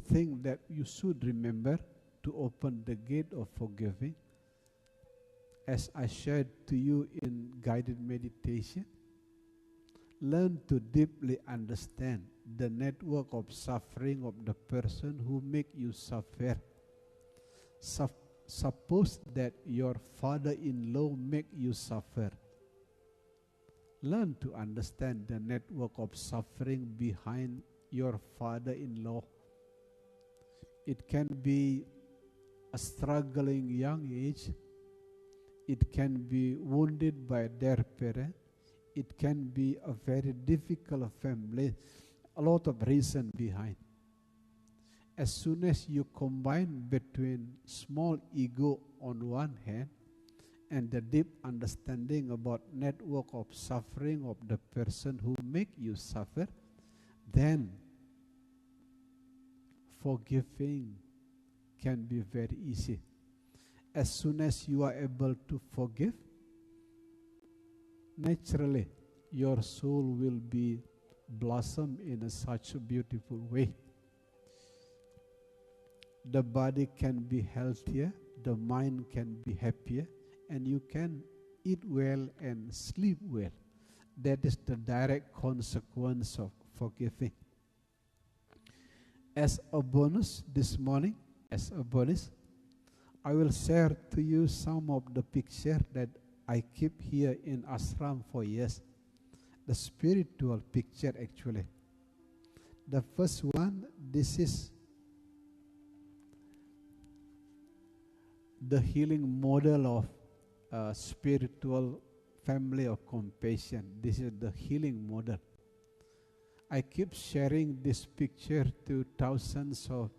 thing that you should remember to open the gate of forgiving, as I shared to you in guided meditation, learn to deeply understand the network of suffering of the person who make you suffer. Suppose that your father-in-law make you suffer. Learn to understand the network of suffering behind your father-in-law. It can be a struggling young age. It can be wounded by their parent. It can be a very difficult family. A lot of reason behind. As soon as you combine between small ego on one hand and the deep understanding about network of suffering of the person who make you suffer, then forgiving can be very easy. As soon as you are able to forgive, naturally your soul will be blossom in such a beautiful way. The body can be healthier, the mind can be happier, and you can eat well, and sleep well. That is the direct consequence of forgiving. As a bonus this morning, I will share to you some of the pictures that I keep here in ashram for years. The spiritual picture actually. The first one, this is the healing model of spiritual family of compassion. This is the healing model. I keep sharing this picture to thousands of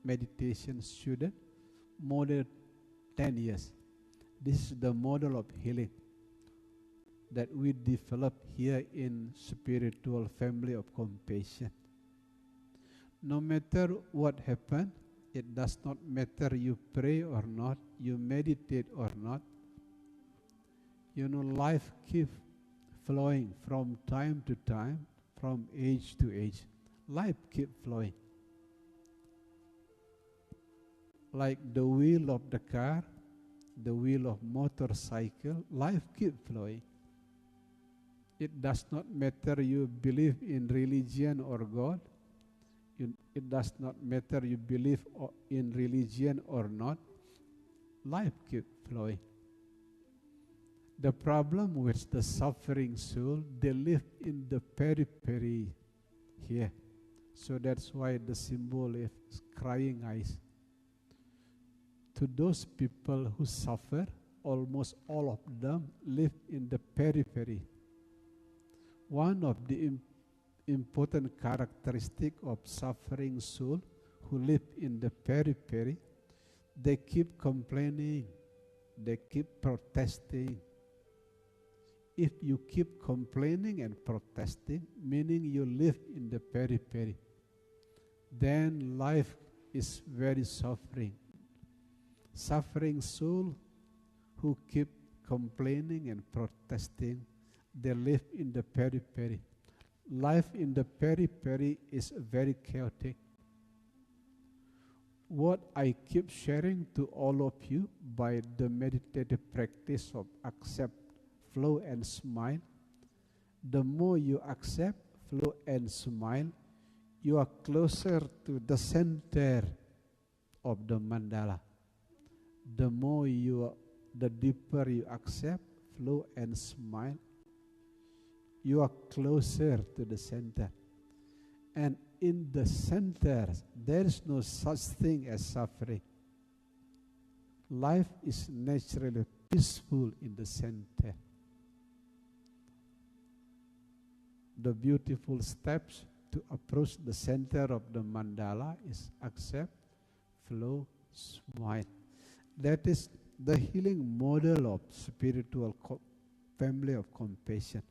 meditation students, more than 10 years. This is the model of healing that we develop here in spiritual family of compassion. No matter what happens, it does not matter you pray or not, you meditate or not. You know, life keeps flowing from time to time, from age to age. Life keeps flowing. Like the wheel of the car, the wheel of motorcycle, life keeps flowing. It does not matter you believe in religion or God. It does not matter you believe in religion or not. Life keeps flowing. The problem with the suffering soul, they live in the periphery here. So that's why the symbol is crying eyes. To those people who suffer, almost all of them live in the periphery. One of the important characteristic of suffering soul who live in the periphery, they keep complaining, they keep protesting. If you keep complaining and protesting, meaning you live in the periphery, then life is very suffering. Suffering soul who keep complaining and protesting, they live in the periphery. Life in the periphery is very chaotic. What I keep sharing to all of you by the meditative practice of accept, flow and smile, the more you accept, flow and smile, you are closer to the center of the mandala. The more the deeper you accept, flow and smile, you are closer to the center. And in the center, there is no such thing as suffering. Life is naturally peaceful in the center. The beautiful steps to approach the center of the mandala is accept, flow, smile. That is the healing model of spiritual family of compassion.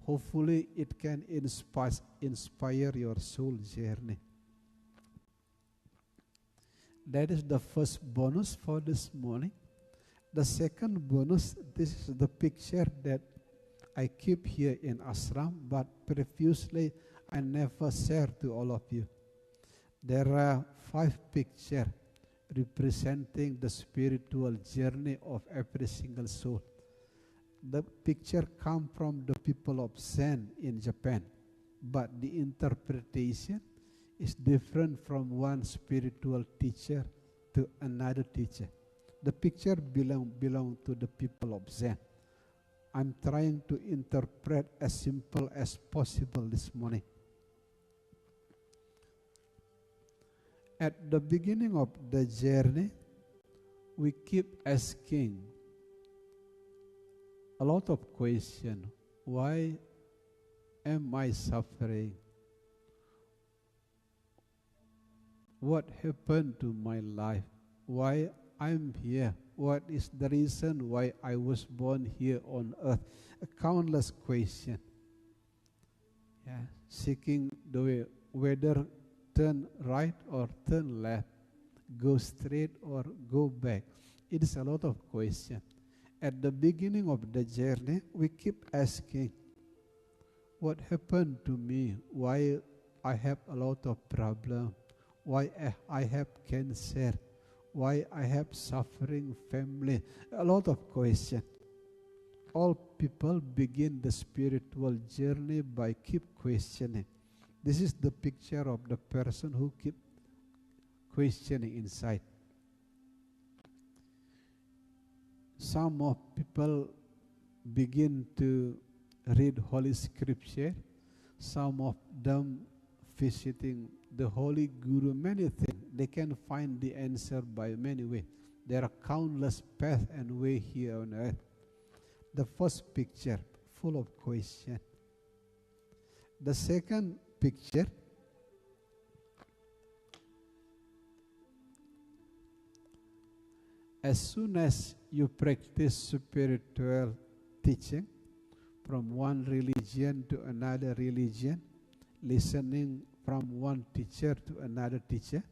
Hopefully it can inspire your soul journey. That is the first bonus for this morning. The second bonus, this is the picture that I keep here in ashram, but previously I never shared to all of you. There are 5 pictures representing the spiritual journey of every single soul. The picture come from the people of Zen in Japan, but the interpretation is different from one spiritual teacher to another teacher. The picture belong to the people of Zen. I'm trying to interpret as simple as possible this morning. At the beginning of the journey, we keep asking a lot of questions. Why am I suffering? What happened to my life? Why I'm here? What is the reason why I was born here on earth? A countless question. Yeah, seeking the way, whether turn right or turn left, go straight or go back. It is a lot of questions. At the beginning of the journey, we keep asking, what happened to me? Why I have a lot of problems? Why I have cancer? Why I have suffering family? A lot of questions. all people begin the spiritual journey by keep questioning. This is the picture of the person who keep questioning inside. Some of people begin to read Holy Scripture. Some of them visiting the Holy Guru, many things. They can find the answer by many ways. There are countless paths and ways here on earth. The first picture, full of questions. The second picture, as soon as you practice spiritual teaching from one religion to another religion, listening from one teacher to another teacher,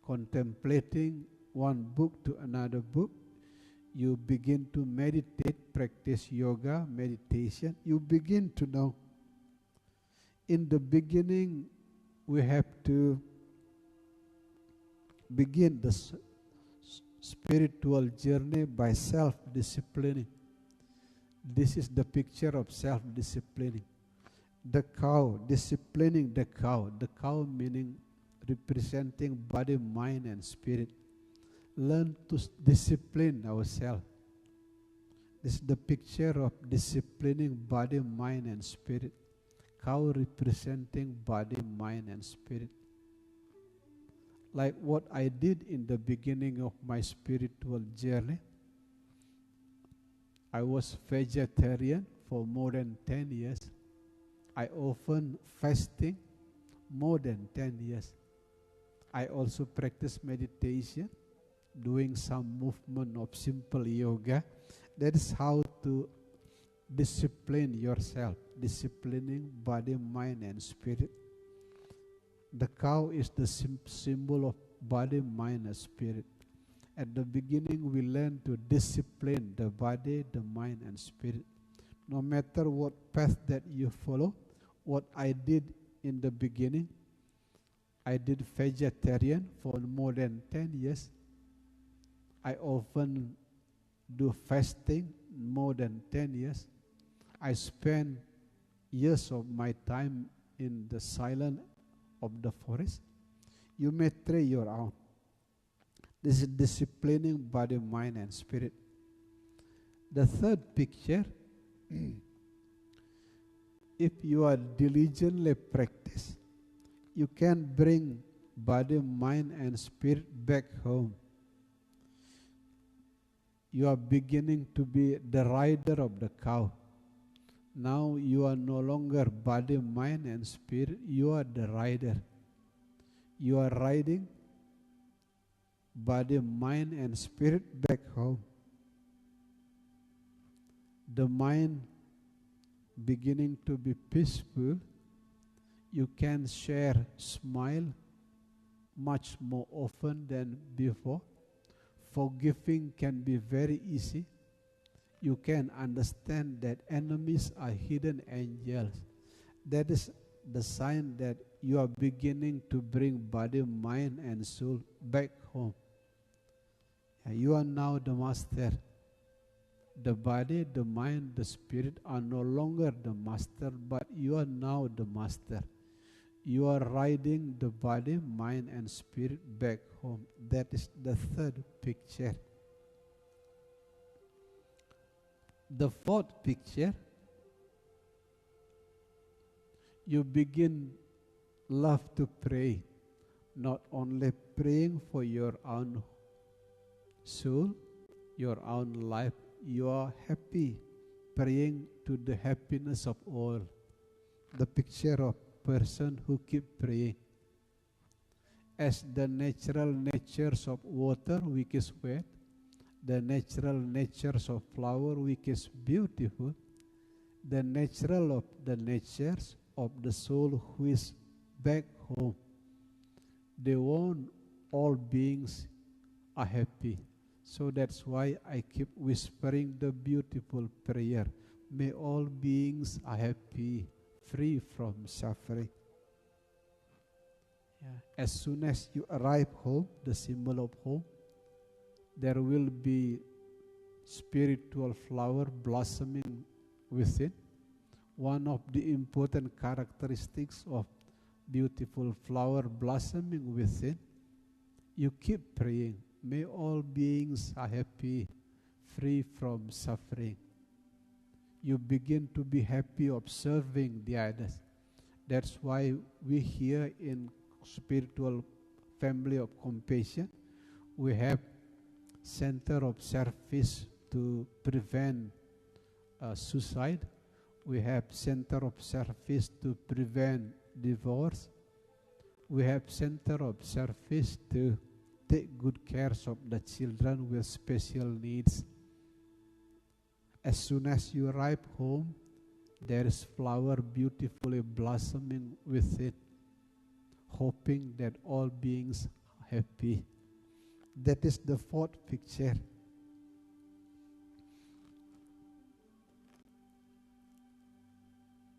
contemplating one book to another book, you begin to meditate, practice yoga, meditation. You begin to know. In the beginning, we have to begin the spiritual journey by self-disciplining. This is the picture of self-disciplining. The cow, disciplining the cow. The cow meaning representing body, mind, and spirit. Learn to discipline ourselves. This is the picture of disciplining body, mind, and spirit. Cow representing body, mind, and spirit. Like what I did in the beginning of my spiritual journey. I was vegetarian for more than 10 years. I often fasting more than 10 years. I also practice meditation, doing some movement of simple yoga. That is how to discipline yourself, disciplining body, mind, and spirit. The cow is the symbol of body, mind, and spirit. At the beginning, we learn to discipline the body, the mind, and spirit. No matter what path that you follow, what I did in the beginning, I did vegetarian for more than 10 years. I often do fasting more than 10 years. I spend years of my time in the silence of the forest. You may try your own. This is disciplining body, mind, and spirit. The third picture, if you are diligently practice, you can bring body, mind, and spirit back home. You are beginning to be the rider of the cow. Now you are no longer body, mind, and spirit. You are the rider. You are riding body, mind, and spirit back home. The mind beginning to be peaceful. You can share, smile much more often than before. Forgiving can be very easy. You can understand that enemies are hidden angels. That is the sign that you are beginning to bring body, mind, and soul back home. You are now the master. The body, the mind, the spirit are no longer the master, but you are now the master. You are riding the body, mind, and spirit back home. That is the third picture. The fourth picture, you begin love to pray, not only praying for your own soul, your own life. You are happy, praying to the happiness of all. The picture of person who keep praying. As the natural natures of water, which is wet, the natural natures of flower, which is beautiful, the natural of the natures of the soul who is back home. They want all beings are happy. So that's why I keep whispering the beautiful prayer. May all beings are happy, free from suffering. As soon as you arrive home, the symbol of home, there will be spiritual flower blossoming within. One of the important characteristics of beautiful flower blossoming within, you keep praying, may all beings are happy, free from suffering. You begin to be happy observing the others. That's why we here in spiritual family of compassion, we have center of service to prevent suicide. We have center of service to prevent divorce. We have center of service to take good care of the children with special needs. As soon as you arrive home, there is flower beautifully blossoming within, hoping that all beings are happy. That is the fourth picture.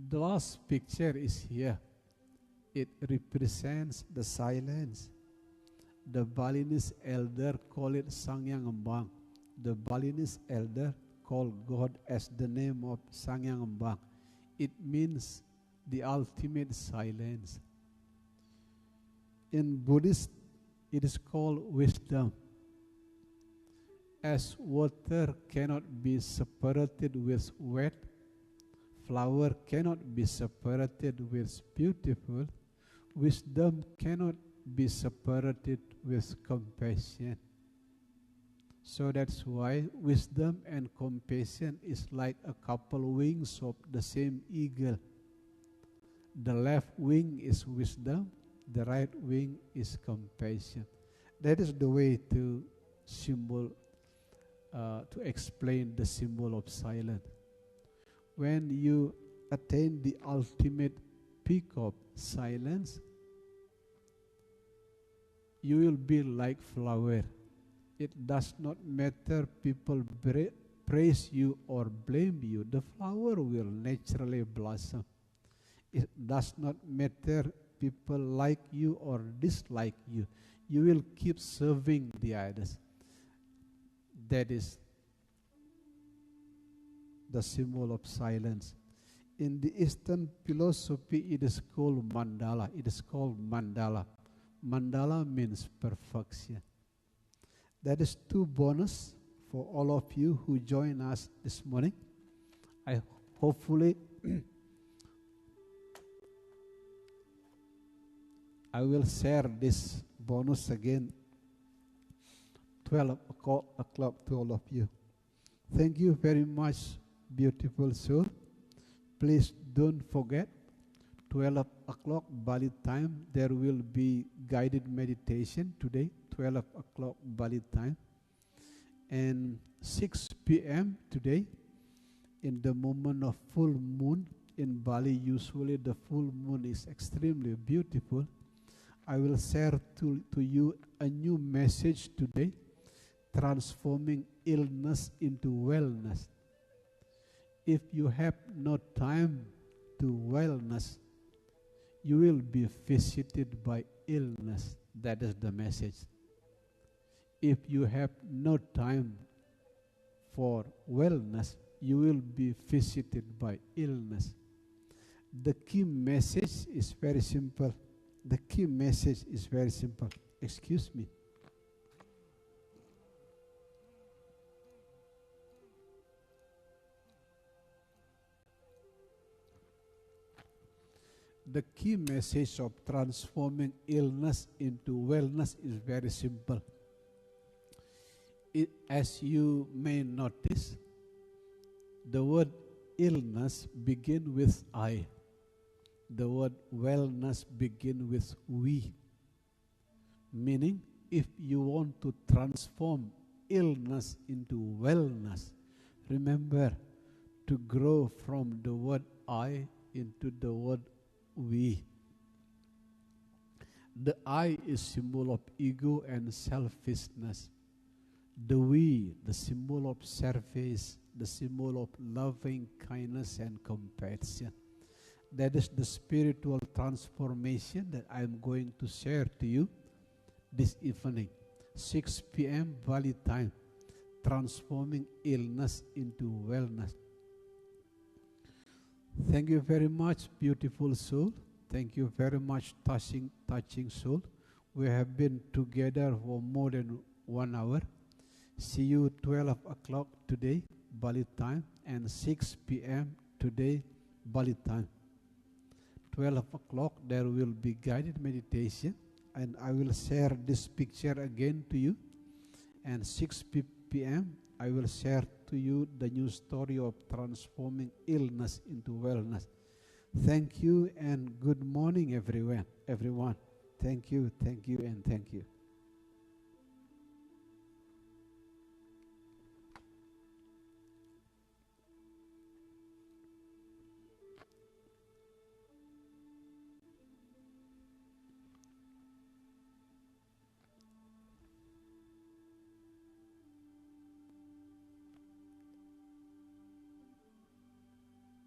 The last picture is here. It represents the silence. The Balinese elder call it Sangyang Embang. The Balinese elder call God as the name of Sangyang Embang. It means the ultimate silence. In Buddhist, it is called wisdom. As water cannot be separated with wet, flower cannot be separated with beautiful, wisdom cannot be separated with compassion. So that's why wisdom and compassion is like a couple wings of the same eagle. The left wing is wisdom, the right wing is compassion. That is the way to explain the symbol of silence. When you attain the ultimate peak of silence, you will be like flower. It does not matter people praise you or blame you. The flower will naturally blossom. It does not matter people like you or dislike you. You will keep serving the others. That is the symbol of silence. In the Eastern philosophy, it is called mandala. It is called mandala. Mandala means perfection. That is 2 bonus for all of you who join us this morning. I hopefully I will share this bonus again 12 o'clock to all of you. Thank you very much, beautiful soul. Please don't forget 12 o'clock Bali time. There will be guided meditation today, 12 o'clock Bali time. And 6 p.m. today, in the moment of full moon in Bali, usually the full moon is extremely beautiful. I will share to you a new message today, transforming illness into wellness. If you have no time to wellness, you will be visited by illness. That is the message. If you have no time for wellness, you will be visited by illness. The key message is very simple. The key message is very simple. Excuse me. The key message of transforming illness into wellness is very simple. As you may notice, the word illness begins with I. The word wellness begins with we. Meaning, if you want to transform illness into wellness, remember to grow from the word I into the word we. The I is symbol of ego and selfishness. The we, the symbol of service, the symbol of loving kindness and compassion. That is the spiritual transformation that I am going to share to you this evening, 6 p.m. Bali time. transforming illness into wellness. Thank you very much, beautiful soul. Thank you very much, touching soul. We have been together for more than 1 hour. See you 12 o'clock today, Bali time, and 6 p.m. today, Bali time. 12 o'clock, there will be guided meditation, and I will share this picture again to you. And 6 p.m., I will share to you the new story of transforming illness into wellness. Thank you and good morning, everyone. Thank you, and thank you.